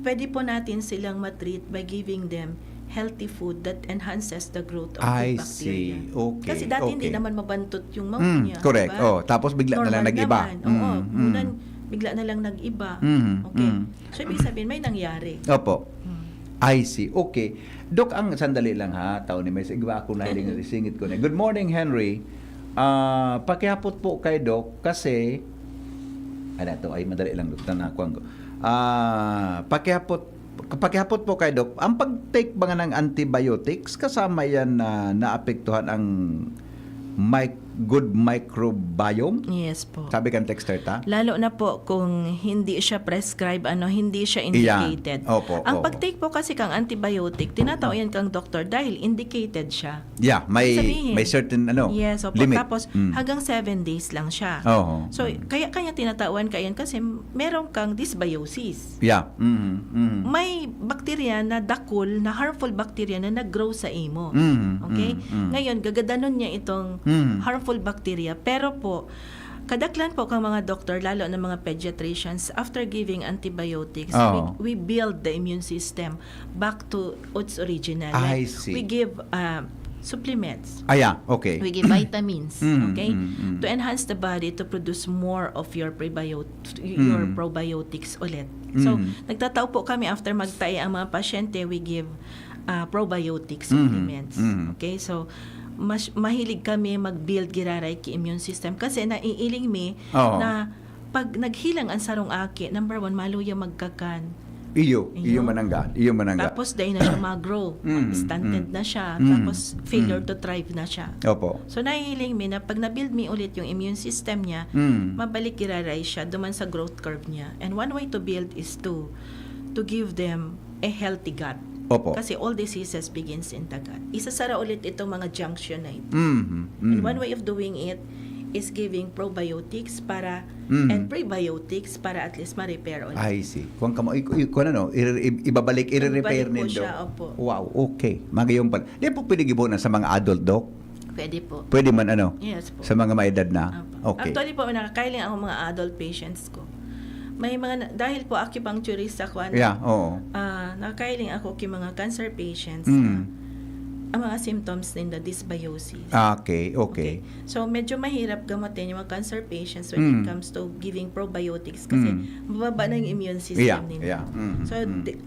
pwede po natin silang matreat by giving them healthy food that enhances the growth of
I
the bacteria.
see. Okay.
Kasi dati hindi
okay.
naman mabantot yung mouth niya.
Correct.
Diba?
Oh, tapos bigla na lang
Normal
nag-iba.
naman. Oo. Munan, bigla na lang nag-iba. Okay. So, ibig sabihin, may nangyari.
Opo. I see. Okay. Dok, ang sandali lang ha. Tao ni may sigwa ako na hiling singit ko na. Good morning, Henry. Pakiapot po kay Dok kasi to ay madali lang Dok na ko. Pakiapot po kay Dok. Ang pag-take ba nga ng antibiotics kasama yan na naapektuhan ang good microbiome?
Yes po.
Sabi kan texter ta?
Lalo na po kung hindi siya prescribe, hindi siya indicated.
Yeah. Opo,
Ang
opo.
pag-take po kasi kang antibiotic, tinatawayan kang doktor dahil indicated siya.
Yeah, may
Sabihin.
may certain
Yes, opo.
limit.
Tapos hanggang 7 days lang siya.
Oo.
So, kaya tinatawan ka yan kasi meron kang dysbiosis.
Yeah.
May bakterya na dakol, na harmful bacteria na nag-grow sa imo. Okay? Ngayon, gagadanon niya itong harmful bacteria. Pero po, kadaklan po kang mga doktor, lalo na mga pediatricians, after giving antibiotics,
Oh.
we build the immune system back to its original.
I
Like,
see.
we give supplements.
Yeah, okay.
We give vitamins, okay?
mm.
To enhance the body to produce more of your probiotics ulit. So, nagtatao po kami after magtae ang mga pasyente, we give probiotic supplements. Okay? So, mahilig kami mag-build giraray ki immune system kasi naiiling mi
Oo.
na pag naghilang ang sarong aki, number 1, maluya magkakan.
Iyo manangga.
Tapos dahil na siya mag-grow. Stunted na siya. Tapos failure to thrive na siya.
Opo.
So, nahihiling mi na pag na-build mi ulit yung immune system niya, mabalik giraray siya duman sa growth curve niya. And one way to build is to give them a healthy gut.
Opo.
Kasi all diseases begins in the gut. Isasara ulit itong mga junction na ito.
Mm-hmm.
And one way of doing it is giving probiotics para and prebiotics para at least ma-repair ulit.
I see. Kung kamo ibabalik i-repair
Ibabalik po
nindo.
siya, opo.
Wow, okay. Magayon pa. Di po pwede gibunan sa mga adult doc?
Pwede po.
Pwede man
Yes po.
sa mga may edad na.
Opo.
Okay.
Actually po, nakakailing ako mga adult patients ko. May mga, dahil po acupuncturist ako,
Yeah, oo.
nakakailing ako kay mga cancer patients. Ang mga symptoms din the dysbiosis.
Okay.
So, medyo mahirap gamutin yung mga cancer patients when it comes to giving probiotics kasi mababa na yung immune system nila.
Yeah.
So,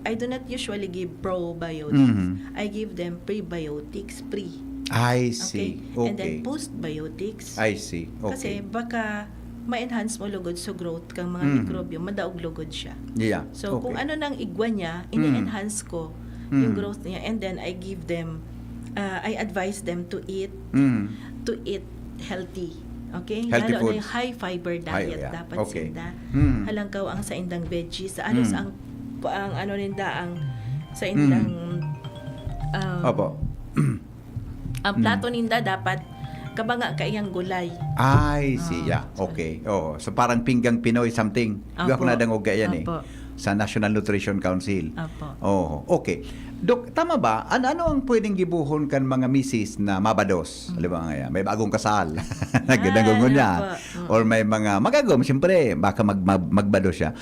I do not usually give probiotics. I give them prebiotics,
I see. Okay.
And then postbiotics.
I see.
Kasi
Okay.
baka ma-enhance mo lugod sa growth kang mga mikrobyo, madaog lugod siya.
Yeah.
So,
okay.
kung ano nang igwa niya, ini-enhance ko yung growth niya and then I give them I advise them to eat healthy. Okay?
Healthy
Lalo na
foods.
yung high fiber diet
yeah.
dapat
Okay.
sinda.
Mm.
Halangkaw ang sa indang veggies. Alos ang ano ninda ang sa indang
Opo.
ang plato ninda dapat kabanga kaiyang gulay.
I see. Yeah. Okay. Oh, so parang pinggang Pinoy something.
Opo.
Ako na dangog yan eh.
Opo.
Sa National Nutrition Council.
Opo.
Oh, okay. Dok, tama ba? Ano ang pwedeng gibuhon kan mga misis na mabados? Halimbawa nga yan, may bagong kasal. Nagdangog niya.
opo.
Or may mga magagom, siyempre, baka magbados siya.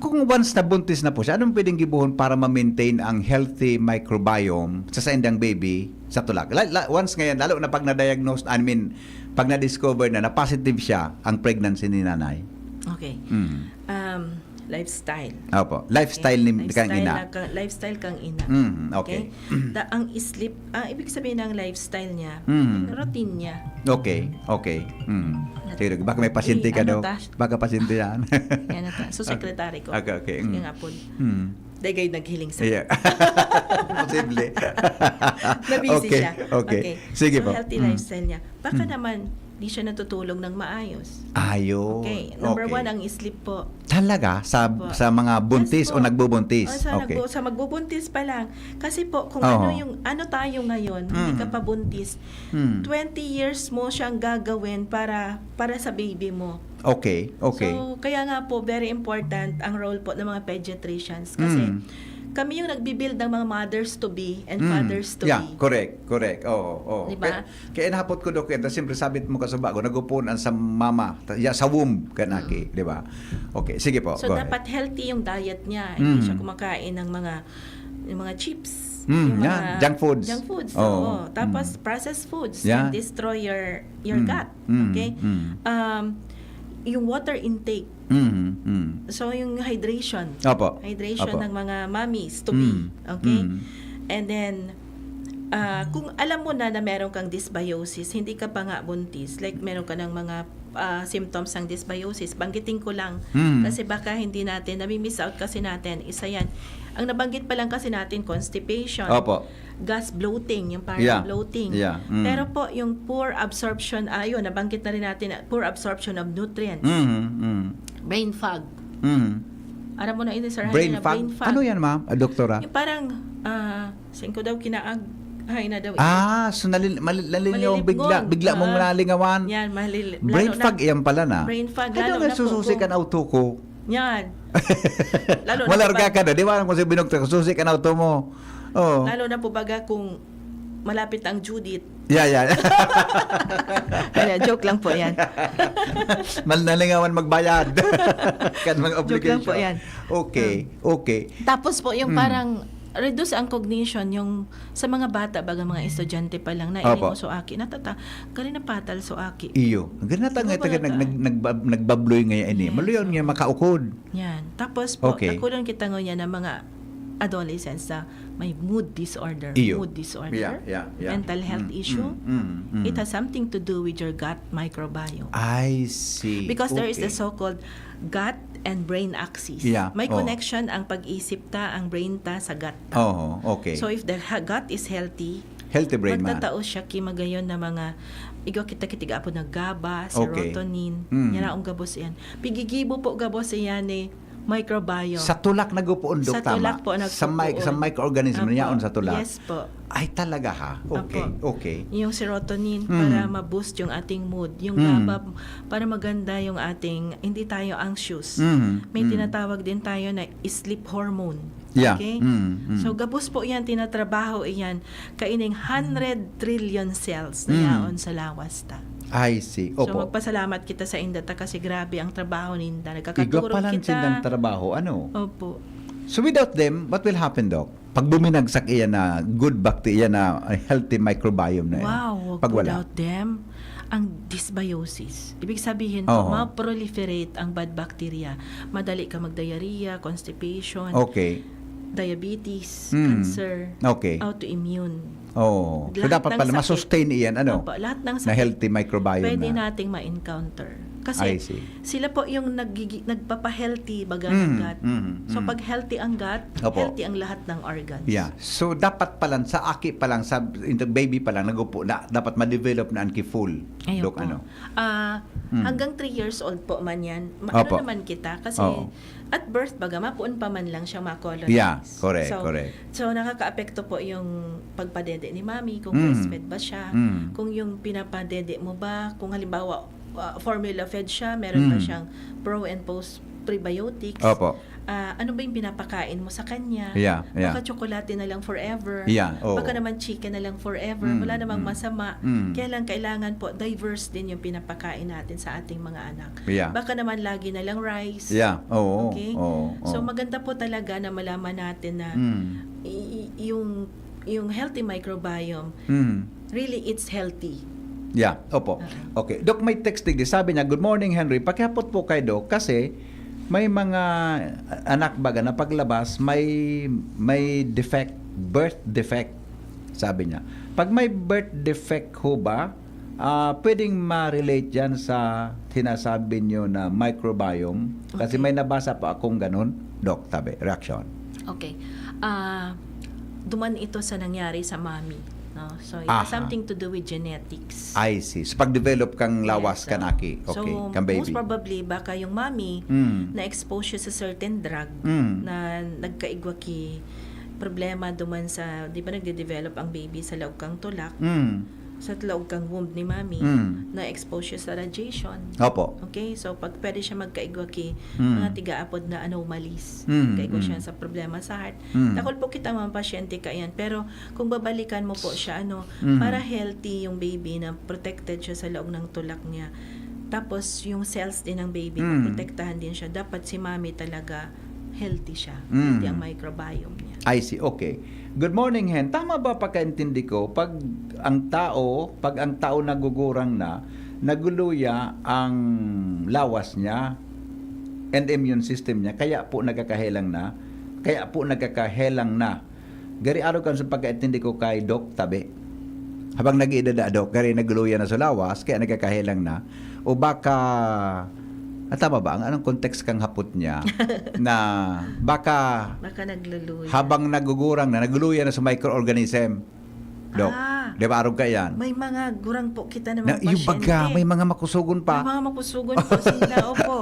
Kung once na buntis na po siya, anong pwedeng gibuhon para ma-maintain ang healthy microbiome sa indang baby sa tulak? Once ngayon, lalo na pag na-diagnose, pag na-discover na positive siya ang pregnancy ni nanay.
Okay. Lifestyle.
Opo. Lifestyle ni kang ina.
Lifestyle kang ina.
Okay.
Ang sleep, ibig sabihin ng lifestyle niya, routine niya.
Okay. Sige, baka may pasyente ka daw. Baka pasyente yan.
Yan ata. So, secretary ko.
Okay.
Sige nga po. Dagay naghiling sa.
Yeah. Posible.
Nabisi siya.
Okay. Sige
so,
po.
Healthy lifestyle niya. Baka naman, di siya natutulog ng maayos.
Ayo.
Okay. Number 1, ang sleep po.
Talaga? Sa mga buntis
Yes
o nagbubuntis?
Sa magbubuntis pa lang. Kasi po, kung ano tayo ngayon, hindi ka pa buntis, 20 years mo siyang gagawin para sa baby mo.
Okay.
So, kaya nga po, very important ang role po ng mga pediatricians. Kasi, kami yung nagbibuild ng mga mothers-to-be and fathers-to-be.
Yeah, correct. Oo.
Diba?
Kaya nahapot ko doon, kaya siyempre sabit mo ka sa bago, nagupunan sa mama, sa womb kanaki, di ba? Okay, sige po.
So, dapat healthy yung diet niya. Hindi siya kumakain ng mga chips. Yung mga
junk foods.
Oo. Tapos, processed foods can destroy your gut. Okay? Yung water intake. So, yung hydration.
Opo.
Hydration ng mga mommies to be. Okay? And then, kung alam mo na meron kang dysbiosis, hindi ka pa nga buntis, like meron ka ng mga symptoms ng dysbiosis, banggitin ko lang. Kasi baka hindi natin, nami-miss out kasi natin, isa yan. Ang nabanggit pa lang kasi natin, constipation.
Opo.
Gas bloating, yung parang bloating.
Yeah.
Pero po, yung poor absorption, nabanggit na rin natin, poor absorption of nutrients. Brain fog. Alam mo na ini, sir.
Brain fog? Ano yan, ma'am? Doktora?
Yung parang, singko daw kinaag, na daw.
So nalilin bigla mong nalingawan.
Yan,
brain fog, yan pala na.
Brain fog,
lalo na sususi ka na auto ko.
Yan. Lalo
malarga ka na, di ba? Kung si binugta, sususi ka na auto mo. Oh.
Lalo na po baga kung malapit ang Judith.
Yeah.
Joke lang po yan.
Nalingawan magbayad. Kan mga obligation.
Joke lang po yan.
Okay.
Tapos po, yung parang reduce ang cognition yung sa mga bata baga mga estudyante pa lang na
Opo.
mo so aki gali na patal so aki
iyo ganata nga nagbabloy ngayon ini maluyon nga makaukod
yan tapos po
okay.
nakulon kita ngayon ng mga adolescents na may mood disorder
yeah.
mental health issue it has something to do with your gut microbiome.
I see
because there is the so-called gut and brain axis. May connection ang pag-isip ta, ang brain ta sa gut ta.
Okay.
So if the gut is healthy
brain man.
Magtataos siya kimagayon na mga kita po na GABA, serotonin. Yan ang gabos yan. Pigigibo po gabos yan microbiome.
Sa tulak nagupuon, Dok,
sa tulak po
sa microorganism na yaon sa tulak.
Yes po.
Ay, talaga ha? Okay.
Yung serotonin para ma-boost yung ating mood. Yung GABA para maganda yung ating, hindi tayo anxious. May tinatawag din tayo na sleep hormone.
Yeah.
Okay? So, gabos po yan, tinatrabaho iyan. Kaining 100 trillion cells na yaon sa lawas ta.
I see. Opo.
So, magpasalamat kita sa indata kasi grabe ang trabaho ninda.
Igwa
Nagkakatulong
palang
kita.
sindang trabaho. Ano?
Opo.
So, without them, what will happen, Doc? Pag buminagsak iyan na good bacteria na healthy microbiome na yan.
Wow.
Pag wala.
Without them, ang dysbiosis. Ibig sabihin po, ma-proliferate ang bad bacteria. Madali ka mag-diarrhea, constipation, diabetes, cancer, autoimmune.
So dapat pala masustain iyan
lahat ng sakit,
na healthy microbiome
pwede
na.
nating ma-encounter
I
Kasi
see.
sila po yung nagpapa-healthy baga ng gut. So pag healthy ang gut,
Opo.
healthy ang lahat ng organs.
Yeah. So dapat pa lang sa aki pa lang sa baby pa lang nagupo na dapat ma-develop na anki full.
Ayun
Dok,
po.
ano?
Hanggang 3 years old po man yan.
Opo.
Ano naman kita? Kasi
Oo.
at birth baga, mapuon pa man lang siya ma-colonize.
Yeah, correct,
so,
correct.
So nakaka-apekto po yung pagpadede ni mami, kung breastfed ba siya, kung yung pinapadede mo ba, kung halimbawa formula fed siya, meron ba siyang pro and post prebiotics.
Opo.
Ano ba yung pinapakain mo sa kanya?
Yeah.
Baka tsokolate na lang forever.
Yeah, oo.
Baka naman chicken na lang forever. Wala namang masama. Kaya lang kailangan po diverse din yung pinapakain natin sa ating mga anak.
Yeah.
Baka naman lagi na lang rice.
Yeah. Oo.
Okay?
Oo.
So maganda po talaga na malaman natin na yung healthy microbiome, really it's healthy.
Yeah, opo. Okay. Dok, may text din. Sabi niya, good morning, Henry. Pakihapot po kay Dok kasi may mga anak baga na paglabas may defect, birth defect, sabi niya. Pag may birth defect ho ba, pwedeng ma-relate yan sa sinasabi niyo na microbiome? Kasi may nabasa pa akong ganun. Dok, sabi, reaction.
Okay. Duman ito sa nangyari sa mami. No? So, it has something to do with genetics.
I see. So, pag-develop kang lawas
Yes,
kanaki. Okay,
so,
kang baby.
most probably, baka yung mami na-expose siya sa certain drug na nagkaigwaki problema duman sa, di ba nagde-develop ang baby sa laog kang tulak, sa laog kang womb ni mami, na-expose siya sa radiation.
Opo.
Okay? So, pag pwede siya magkaigwaki, mga tigaapod na anomalies, kaigwa siya sa problema sa heart. Takol po kita mga pasyente ka yan. Pero, kung babalikan mo po siya, para healthy yung baby na protected siya sa loob ng tulak niya. Tapos, yung cells din ng baby, protektahan din siya. Dapat si mami talaga healthy siya. Healthy ang microbiome niya.
I see. Okay. Good morning, Hen. Tama ba pagkaintindi ko, pag ang tao nagugurang na, naguluya ang lawas niya and immune system niya, kaya po nagkakahelang na. Gari araw kan sa pagkaintindi ko kay Doc Tabi. Habang nag-iidada, Doc, gari naguluya na sa lawas, kaya nagkakahelang na. O baka tama ba? Anong context kang hapot niya na baka
nagluluya.
Habang nagugurang na, nagluluya na sa microorganism. Dok, di ba arog ka yan?
May mga gurang po kita naman pasyente.
Yung baga, may mga makusugon pa.
May mga makusugon po sila, opo.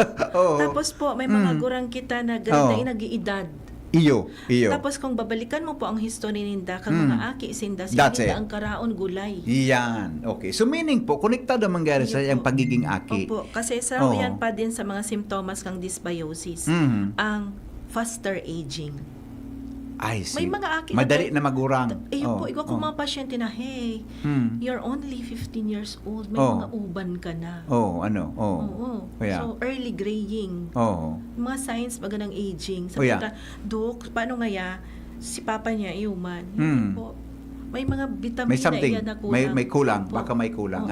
Tapos po, may mga gurang kita na ganito nag-iedad.
Iyo.
Tapos kung babalikan mo po ang history ninda, kang mga aki sinda, sila ang karaon gulay.
Yan. Okay. So meaning po, konektado mangyari sa yung pagiging aki.
Opo. Kasi yan pa din sa mga simptomas kang dysbiosis. Ang faster aging.
I see.
May mga aki
madali na magurang.
Po, ikaw kung mga pasyente na, hey, you're only 15 years old, may mga uban ka na.
Yeah.
So, early graying. Mga signs baga ng aging. Sabi ka, Dok, paano nga si papa niya, iuman? Po, may mga vitamina
may something,
na kulang.
may kulang.
Opo.
Baka may kulang.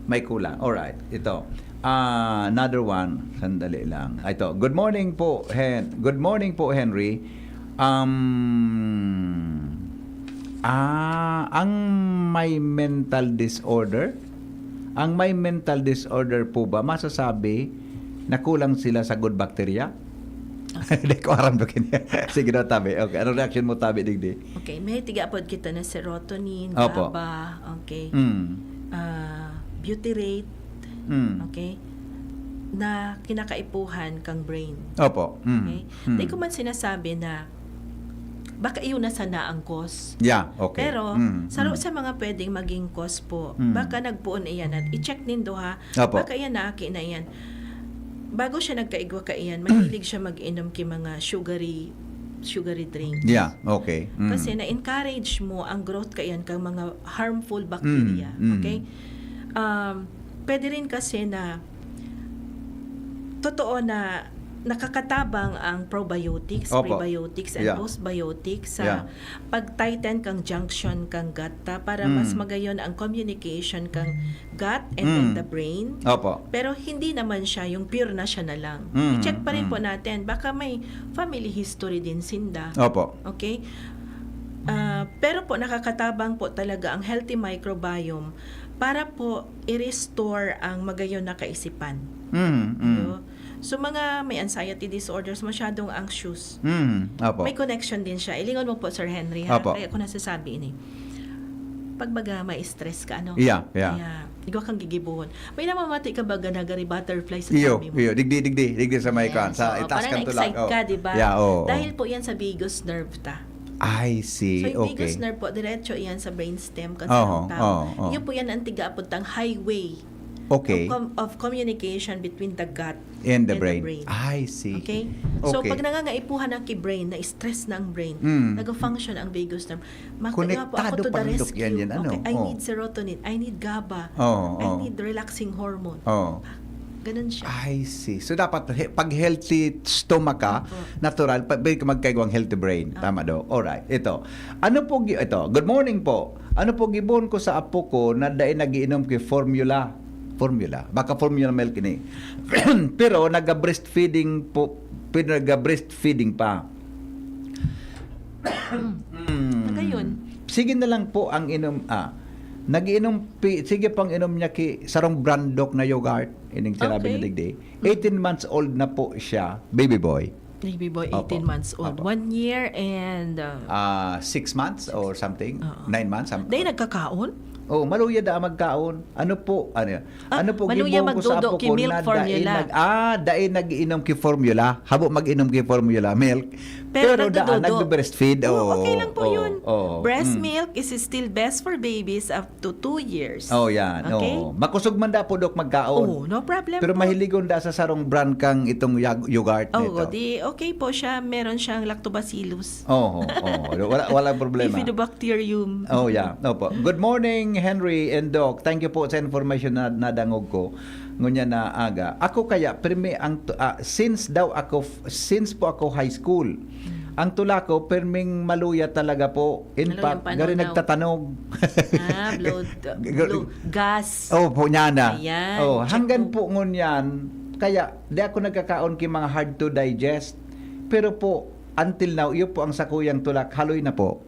May kulang. Alright, ito. Another one, sandali lang. Ito, good morning po, Henry. Ang may mental disorder po ba masasabi na kulang sila sa good bacteria? Hindi ko aram ba kanya. Sige na, Tabi. Okay, ano reaction mo, Tabi, digdi?
Okay, may tiga-apod kita na serotonin,
Opo.
GABA, okay, butyrate, okay, na kinakaipuhan kang brain.
Opo.
Okay? Hindi ko man sinasabi na baka iyon na sana ang cause.
Yeah, okay.
Pero, sa mga pwedeng maging cause po, baka nagpuon iyan at i-check nindo ha,
Opo.
baka iyan na aki na iyan. Bago siya nagkaigwa ka iyan, mahilig siya mag-inom ki mga sugary drinks.
Yeah, okay.
Kasi na-encourage mo ang growth ka iyan kang mga harmful bacteria. Okay? Pwede rin kasi na totoo na nakakatabang ang probiotics, prebiotics, and postbiotics sa pag-tighten kang junction kang gut para mas magayon ang communication kang gut and then the brain.
Opo.
Pero hindi naman siya yung pure na siya na lang. I-check pa rin po natin. Baka may family history din sinda.
Opo.
Okay? Pero po nakakatabang po talaga ang healthy microbiome para po i-restore ang magayon na kaisipan. No? So mga may anxiety disorders, masyadong anxious.
Opo.
May connection din siya. Ilingon mo po, Sir Henry, ha?
Opo.
Kaya ako nasasabi ini. Pag baga may stress ka, ano?
Yeah.
Ikaw kang gigibuhon. May namamati ka baga nagari butterfly sa
Iyo,
tummy mo?
digdi sa may kan. Sa
So,
itaas
parang
kan tulak.
na-excite ka, di ba?
Yeah,
Dahil po yan sa vagus nerve ta.
I see.
So, yung
Okay.
vagus nerve po, diretso yan sa brainstem kasi
Oo,
ang tao.
oo.
Yun po yan ang tigaapod tang highway
Okay.
of communication between the gut
In the brain. I see.
Okay? So,
Okay.
pag nangangaipuhan ang brain, na-stress na ang brain, nag-function ang vagus nerve. Makuha po ako
Konektado
to the
pandok
rescue.
yan, ano?
Okay, I
Oh.
need serotonin, I need GABA,
Oo,
I
oo.
need relaxing hormone.
Oh.
Ganun siya.
I see. So dapat pag healthy stomach ka, natural, pwede ka magkaigawang healthy brain. Tama daw. Alright. Ito. Ito. Good morning po. Ano po gibon ko sa apo ko na dai nagiinom kay formula. Baka formula milk ni. Pero naga-breastfeeding pa.
Ngayon,
Sige na lang po ang inom. Sige pang inom niya ki sarong brandok na yogurt. Ining sinabi
Okay.
ni Digdi. 18 months old na po siya, baby boy.
baby boy, 18
Opo.
months old.
Opo.
1 year and...
6 months or something? 9 months?
Dahil nagkakaon?
Oh, maluya da magkaon. Ano po
maluya
gibong ko sa
magdudo
apo
ki
ko
milk
na
formula.
dai nagiinom ki formula. Habo mag-inom ki formula milk.
Pero
daan
nagdududo.
nagbe-breastfeed.
Okay lang po yun. Breast
Mm.
milk is still best for babies up to 2 years.
Oh, yan.
Okay?
Oh. Makusog man da po dok magkaon.
Oh, no problem
Pero
po.
mahiligon da sa sarong brand kang itong yogurt nito.
di okay po siya. Meron siyang lactobacillus.
Walang problema.
Bifidobacterium.
Oh, yeah. Opo. Good morning, Henry and Doc. Thank you po sa information na nadangog ko. Ngunya na aga. Ako kaya, since po ako high school, ang tula ko, perming maluya talaga po. In
Maluya
fact,
ang
gari
panunaw.
nagtatanog.
Gas.
Oh, po niya na.
Ayan.
Oh,
Check
hanggan
po.
po ngunyan. Kaya, di ako nagkakaon ki mga hard to digest. Pero po, until now, iyo po ang sakuyang tulak. Haloy na po.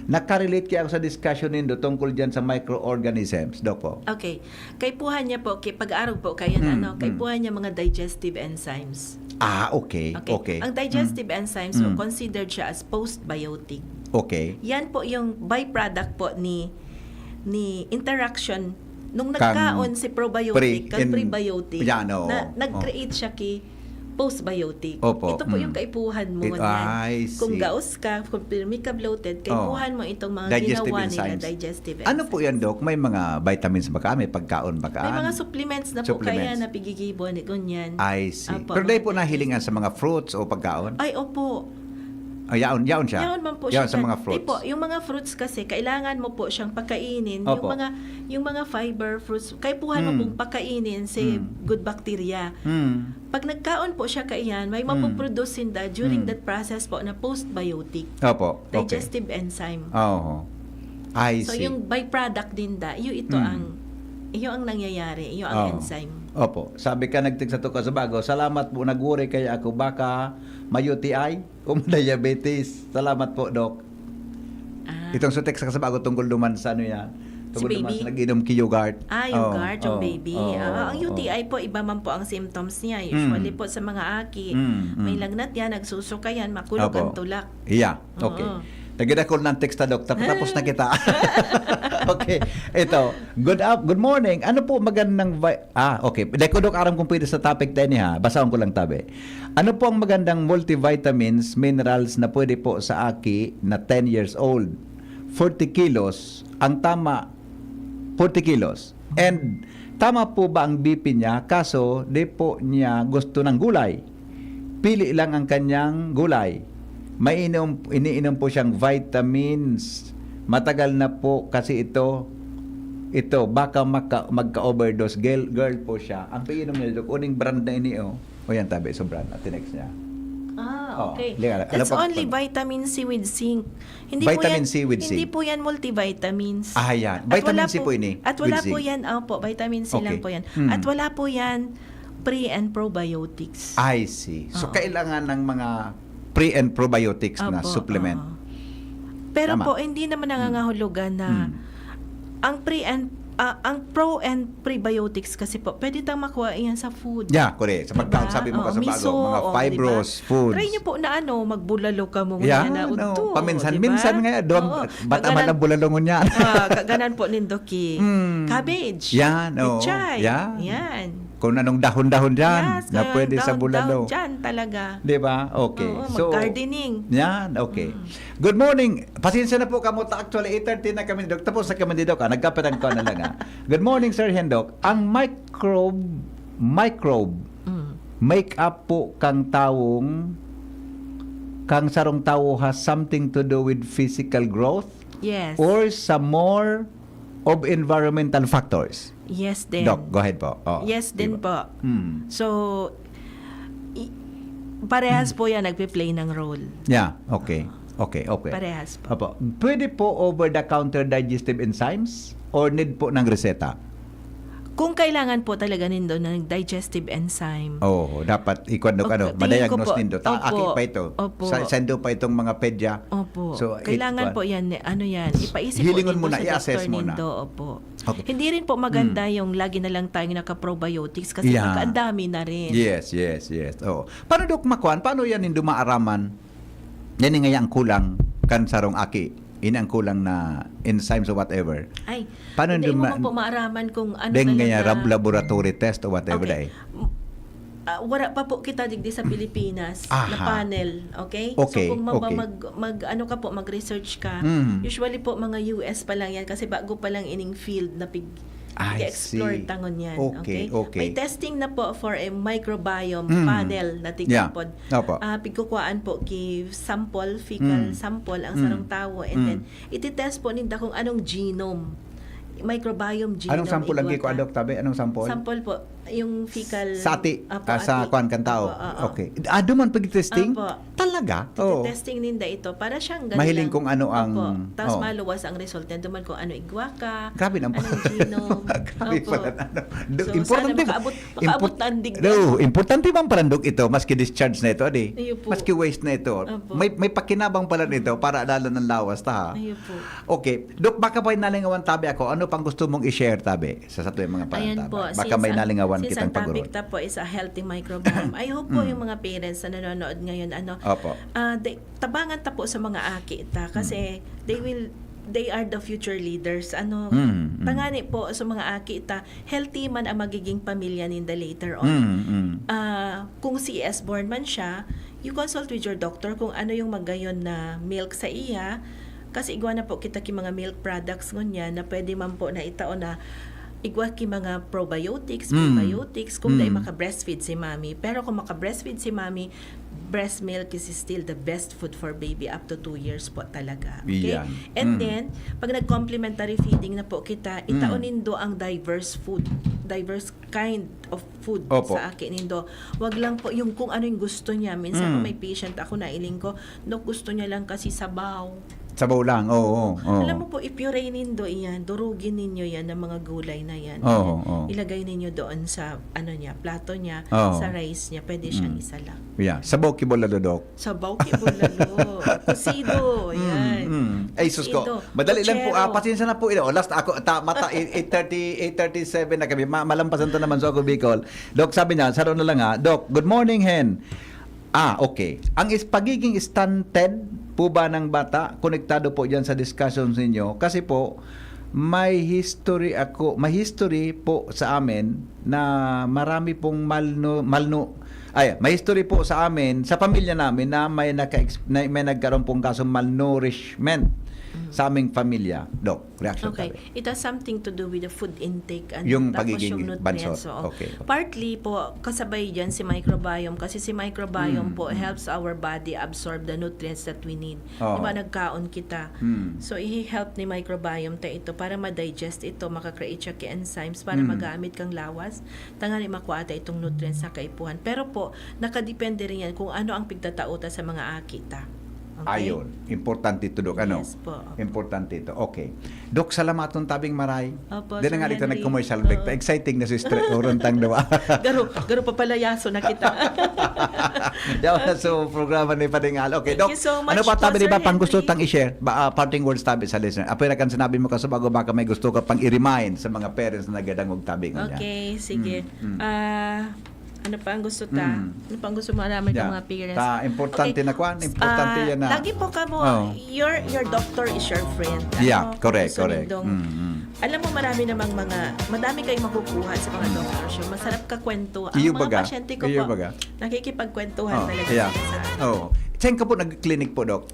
Nakarelate kaya ako sa discussion nindo tungkol dyan sa microorganisms, Dok po.
Okay. Kaipuhan niya po, pag-arog po, kaya kaipuhan niya mga digestive enzymes.
Okay.
Ang digestive enzymes, considered siya as postbiotic.
Okay.
Yan po yung byproduct po ni interaction nung
Kang
nagkaon si probiotic kang prebiotic
yan,
na nag-create siya ki postbiotic.
Opo.
Ito po yung kaipuhan mo
I
yan.
see.
Kung gaos ka, kung pirmi ka bloated, kaipuhan mo itong mga
Digestive
ginawa nila
enzymes.
digestive enzymes.
Ano po yan, Dok? May mga vitamins ba ka? May pagkaon ba ka?
May mga supplements na po kaya
Supplements.
na pigigibon ganyan.
I see.
Apo,
Pero dahil po
mga
nahilingan sa mga fruits o pagkaon?
Ay, opo.
Yaon siya?
Yaon man po
Yaon
siya.
sa mga fruits?
Po, yung mga fruits kasi, kailangan mo po siyang pagkainin.
Opo.
Yung mga fiber fruits, kaipuhan mo pong pagkainin si good bacteria. Pag nagkaon po siya kaiyan, may mapoproduce da during that process po na postbiotic.
Opo. Okay.
Digestive enzyme.
Oo. I
So
see.
yung byproduct din da, iyo ang nangyayari, iyo ang enzyme.
Opo. Sabi ka nagtig sa tuka sa bago. Salamat po, nagwuri kaya ako. Baka may UTI o diabetes. Salamat po, Doc. Itong sutek sa bago tungkol duman sa ano yan. Tungkol duman
baby?
sa nag-inom ki yogurt.
Yogurt, yung baby. Ang UTI po, iba man po ang symptoms niya. Usually po sa mga aki, may lagnat yan, nagsusuka yan, makulog
Opo.
ang tulak.
Yeah, okay.
Oo.
Naganda ko ng text na doktor. Tapos na kita. Okay. Ito. Good morning. Ano po magandang okay. Deko dok aram kung pwede sa topic din ha. Basahan ko lang tabi. Ano po ang magandang multivitamins, minerals na pwede po sa aki na 10 years old? 40 kilos. Ang tama 40 kilos. And tama po ba ang BP niya? Kaso di po niya gusto ng gulay. Pili lang ang kanyang gulay. Iniinom po siyang vitamins. Matagal na po kasi ito baka magka-overdose. Girl po siya. Ang painom niya dok, uning brand na ini o yan tabi, so brand at next niya.
Okay.
Alam
That's
pa-
only vitamin C with zinc.
Vitamin C with
Hindi
zinc.
po yan multivitamins.
Yan.
At
Vitamin
wala
C po ini.
At wala
with
po
zinc.
yan, vitamin C lang
Okay.
po yan.
Hmm.
At wala po yan pre and probiotics.
I see. So kailangan ng mga pre and probiotics na
Opo,
supplement.
Pero
Tama.
po, hindi naman nangangahulugan na ang pre and ang pro and prebiotics kasi po, pwede tayong makuha yan sa food.
Yeah, correct. Sa pagkaon, sabi mo kasi bago, mga fibrous foods.
Try nyo po na magbulalo ka mo
Yeah,
na udto.
Paminsan-minsan nga, bata man ang bulalongon yan.
Kaganan po nindoki. Cabbage.
Yan,
Pechay.
Yan. Kung anong dahon-dahon dyan,
Yes,
na pwede sa bulalo.
Dahon dyan talaga.
Di ba? Okay.
Mag-gardening.
Yan, okay. Good morning. Pasensya na po kamo. Actually, 8:30 na kami, Dok. Tapos na kami, Dok. Nagkapitan ko na lang. Good morning, Sir Hendok. Ang microbe, make up po kang sarong tawo has something to do with physical growth?
Yes.
Or some more of environmental factors?
Yes din.
Doc, go ahead po.
Yes din
diba?
po. So, parehas po yan nagpe-play ng role.
Yeah, okay. Okay.
Parehas po.
Opo. Pwede po over-the-counter digestive enzymes or need po ng reseta?
Kung kailangan po talaga nindo ng digestive enzyme.
Dapat madiagnose nindo. Aki pa ito. Sendo pa itong mga pedya.
Opo.
So,
kailangan po yan, ipaisip
hilingon
po
muna,
sa
i-assess
doktor
muna.
nindo. Opo.
Okay.
Hindi rin po maganda yung lagi na lang tayong naka-probiotics kasi ang dami na rin.
Yes. Paano Dok makuan? Paano yan nindo maaraman? Yan nga ang kulang kan sarong aki. Ang kulang na enzymes or whatever.
Ay,
paano
hindi mo po maaraman kung ano
talaga. Laboratory test or whatever day.
Wala pa po kita digdi sa Pilipinas na panel, okay? So kung mag-research ka, usually po mga US pa lang yan kasi bago pa lang ining field na i-explore tangon yan. Okay. May testing na po for a microbiome panel na tigpod. Pigkukuhaan po sample, fecal sample ang sarong tawo and then iti-test po ninda kung anong genome. Microbiome genome.
Anong sample lagi ko, Dok? Tabi? Anong sample?
Sample po, yung fecal...
Sa kuan kan tao? Okay. Duman pag-testing? Talaga?
Testing ninda ito. Para siyang ganun.
Mahiling kung ano ang...
Tapos maluwas ang result. Duman kung ano igwa ka.
Grabe naman.
Anong genome.
Grabe pala.
So, importante sana makaabot na ang digda.
Importante bang parandok ito? Maski discharge na ito, maski waste na ito. May pakinabang pala nito para lalo ng lawas, ta ha? Okay. Dok, baka pa nalingawan tabi ako. Ano pang gusto mong i-share, tabi? Sa yung mga
Ayan po.
Baka may nalingawan kitang pagurot.
Since ang topic po is a healthy microbiome. I hope po yung mga parents na nanonood ngayon, tabangan ta po sa mga aki kasi they are the future leaders. Tangani po sa mga aki healthy man ang magiging pamilya ninda later on. Kung CS born man siya, you consult with your doctor kung ano yung magayon na milk sa iya. Kasi igwa na po kita ki mga milk products ngunyan na pwede man po na itao na igwa ki mga probiotics, prebiotics kung dahil maka-breastfeed si mami. Pero kung maka-breastfeed si mami, breast milk is still the best food for baby up to 2 years po talaga. Okay?
Yan.
And then, pag nag-complementary feeding na po kita, itaonin do ang diverse kind of food sa akin nindo. Wag lang po yung kung ano yung gusto niya. Minsan po may patient ako na iling ko, gusto niya lang kasi sabaw.
Sabaw lang, oo.
Alam mo po, i-puree nindo iyan, durugin ninyo yan ng mga gulay na yan. Ilagay ninyo doon sa plato niya, sa rice niya, pwede siyang isa lang.
Yeah, sabaw kibolalo, Dok.
Sabaw kibolalo. Kusido, yan.
Ay, sus ko. Madali lang po. Pasensya na po. Last ako, 8:37 na kami. Malampasan to naman sa ako, Bicol. Dok, sabi niya, saro na lang Dok, good morning, hen. Okay. Ang pagiging stunted po ba ng bata, konektado po dyan sa discussions ninyo? Kasi po, may history po sa amin na marami pong may history po sa amin, sa pamilya namin na may nagkaroon pong kasong malnourishment sa aming pamilya. Dok, reaction
Okay. It has something to do with the food intake and
yung
tapos
pagiging
yung nutrients.
bansot. Okay.
Partly po, kasabay dyan si microbiome kasi si microbiome po helps our body absorb the nutrients that we need. Diba nagkaon kita? So, i-help ni microbiome ito para ma-digest ito, makakreate siya enzymes para magamit kang lawas. Tangani makuha itong nutrients sa kaipuhan. Pero po, nakadepende rin yan kung ano ang pigtatauta sa mga akita. Okay?
Ayon. Importante ito, Dok. Ano?
Yes po.
Importante ito. Okay. Dok, salamat ng tabing maray.
Opo,
Di na nga
Sir
dito
Henry.
nag-commercial break.
Oo.
Exciting na si Stre. Urantang dawa.
Garo papalayaso na kita.
Yaw na so programa ni Padingal. Okay, Dok.
Thank you so much
Ano pa
po,
tabi di ba
Sir
pang gusto
Henry.
tang i-share? Parting words tabi sa listener. Apoy na kan sinabi mo kasi bago baka may gusto ka pang i-remind sa mga parents na nagadangog tabi ko niya.
Okay, sige. Ano pa ang gusto ta? Ano pa ang gusto malaman ng mga parents?
Importante na kwan. Importante yan na.
Lagi po ka mo,
Oh.
your doctor is your friend.
Yeah,
Ano,
correct,
kung
correct.
sumindong- Alam mo, madami kayong makukuha sa mga doctor show. Masarap ka kwento. Ang
Iyo
mga
baga?
pasyente ko
Iyo
po,
baga?
nakikipagkwentuhan talaga
yeah.
sila sa akin.
Oh. Saan ka po nag-clinic po, Dok?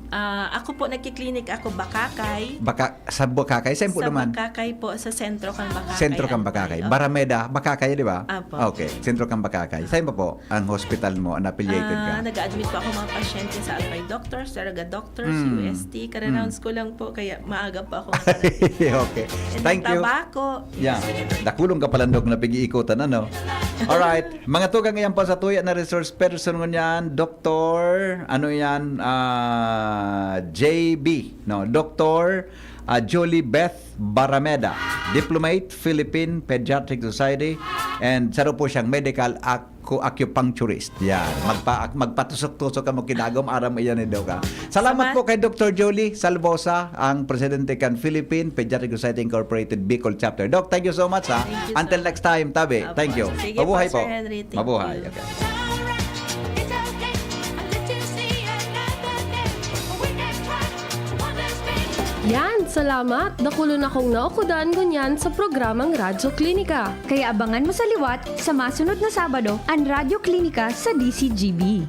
Ako po nagkiklinik ako Bakakay.
Sa Bakakay? Saan po
Sa
naman?
Bakakay po, sa sentro kang Bakakay.
Sentro kang Bakakay. Barameda, Bakakay, di ba?
Apo.
Okay, sentro kang Bakakay. Saan ba po ang hospital mo na affiliated ka?
Nag-admit po ako mga pasyente sa Alpay Doctors, Saraga Doctors, UST. Kara-rounds ko lang po, kaya maaga pa ako.
Okay. Thank you.
Tabako.
Yeah. Dakulong ka pala, Dok, na pag-iikutan, ano? Alright. Mga tugang ngayon pa sa tuya na resource person mo yan, Dr. Ano yan? JB. No, Dr. Jolie Beth Barameda, Diplomate, Philippine Pediatric Society, and saro po siyang medical acupuncturist. Yan. Magpatusok-tusok ka mo kinagom, aram iyan ni Doka. Salamat po kay Dr. Jolie Salvosa, ang presidente kan Philippine Pediatric Society Incorporated Bicol Chapter. Doc, thank you so much, ha?
Thank you
Until
so
next time, tabi.
Opo.
Thank you.
Sige
Mabuhay
po,
po.
Sir Henry. Thank
Mabuhay.
you.
Okay.
Yan, salamat. Dakulo na kong naukudan gunyan sa programang Radyo Klinika.
Kaya abangan mo sa liwat sa masunod na Sabado ang Radyo Klinika sa DCGB.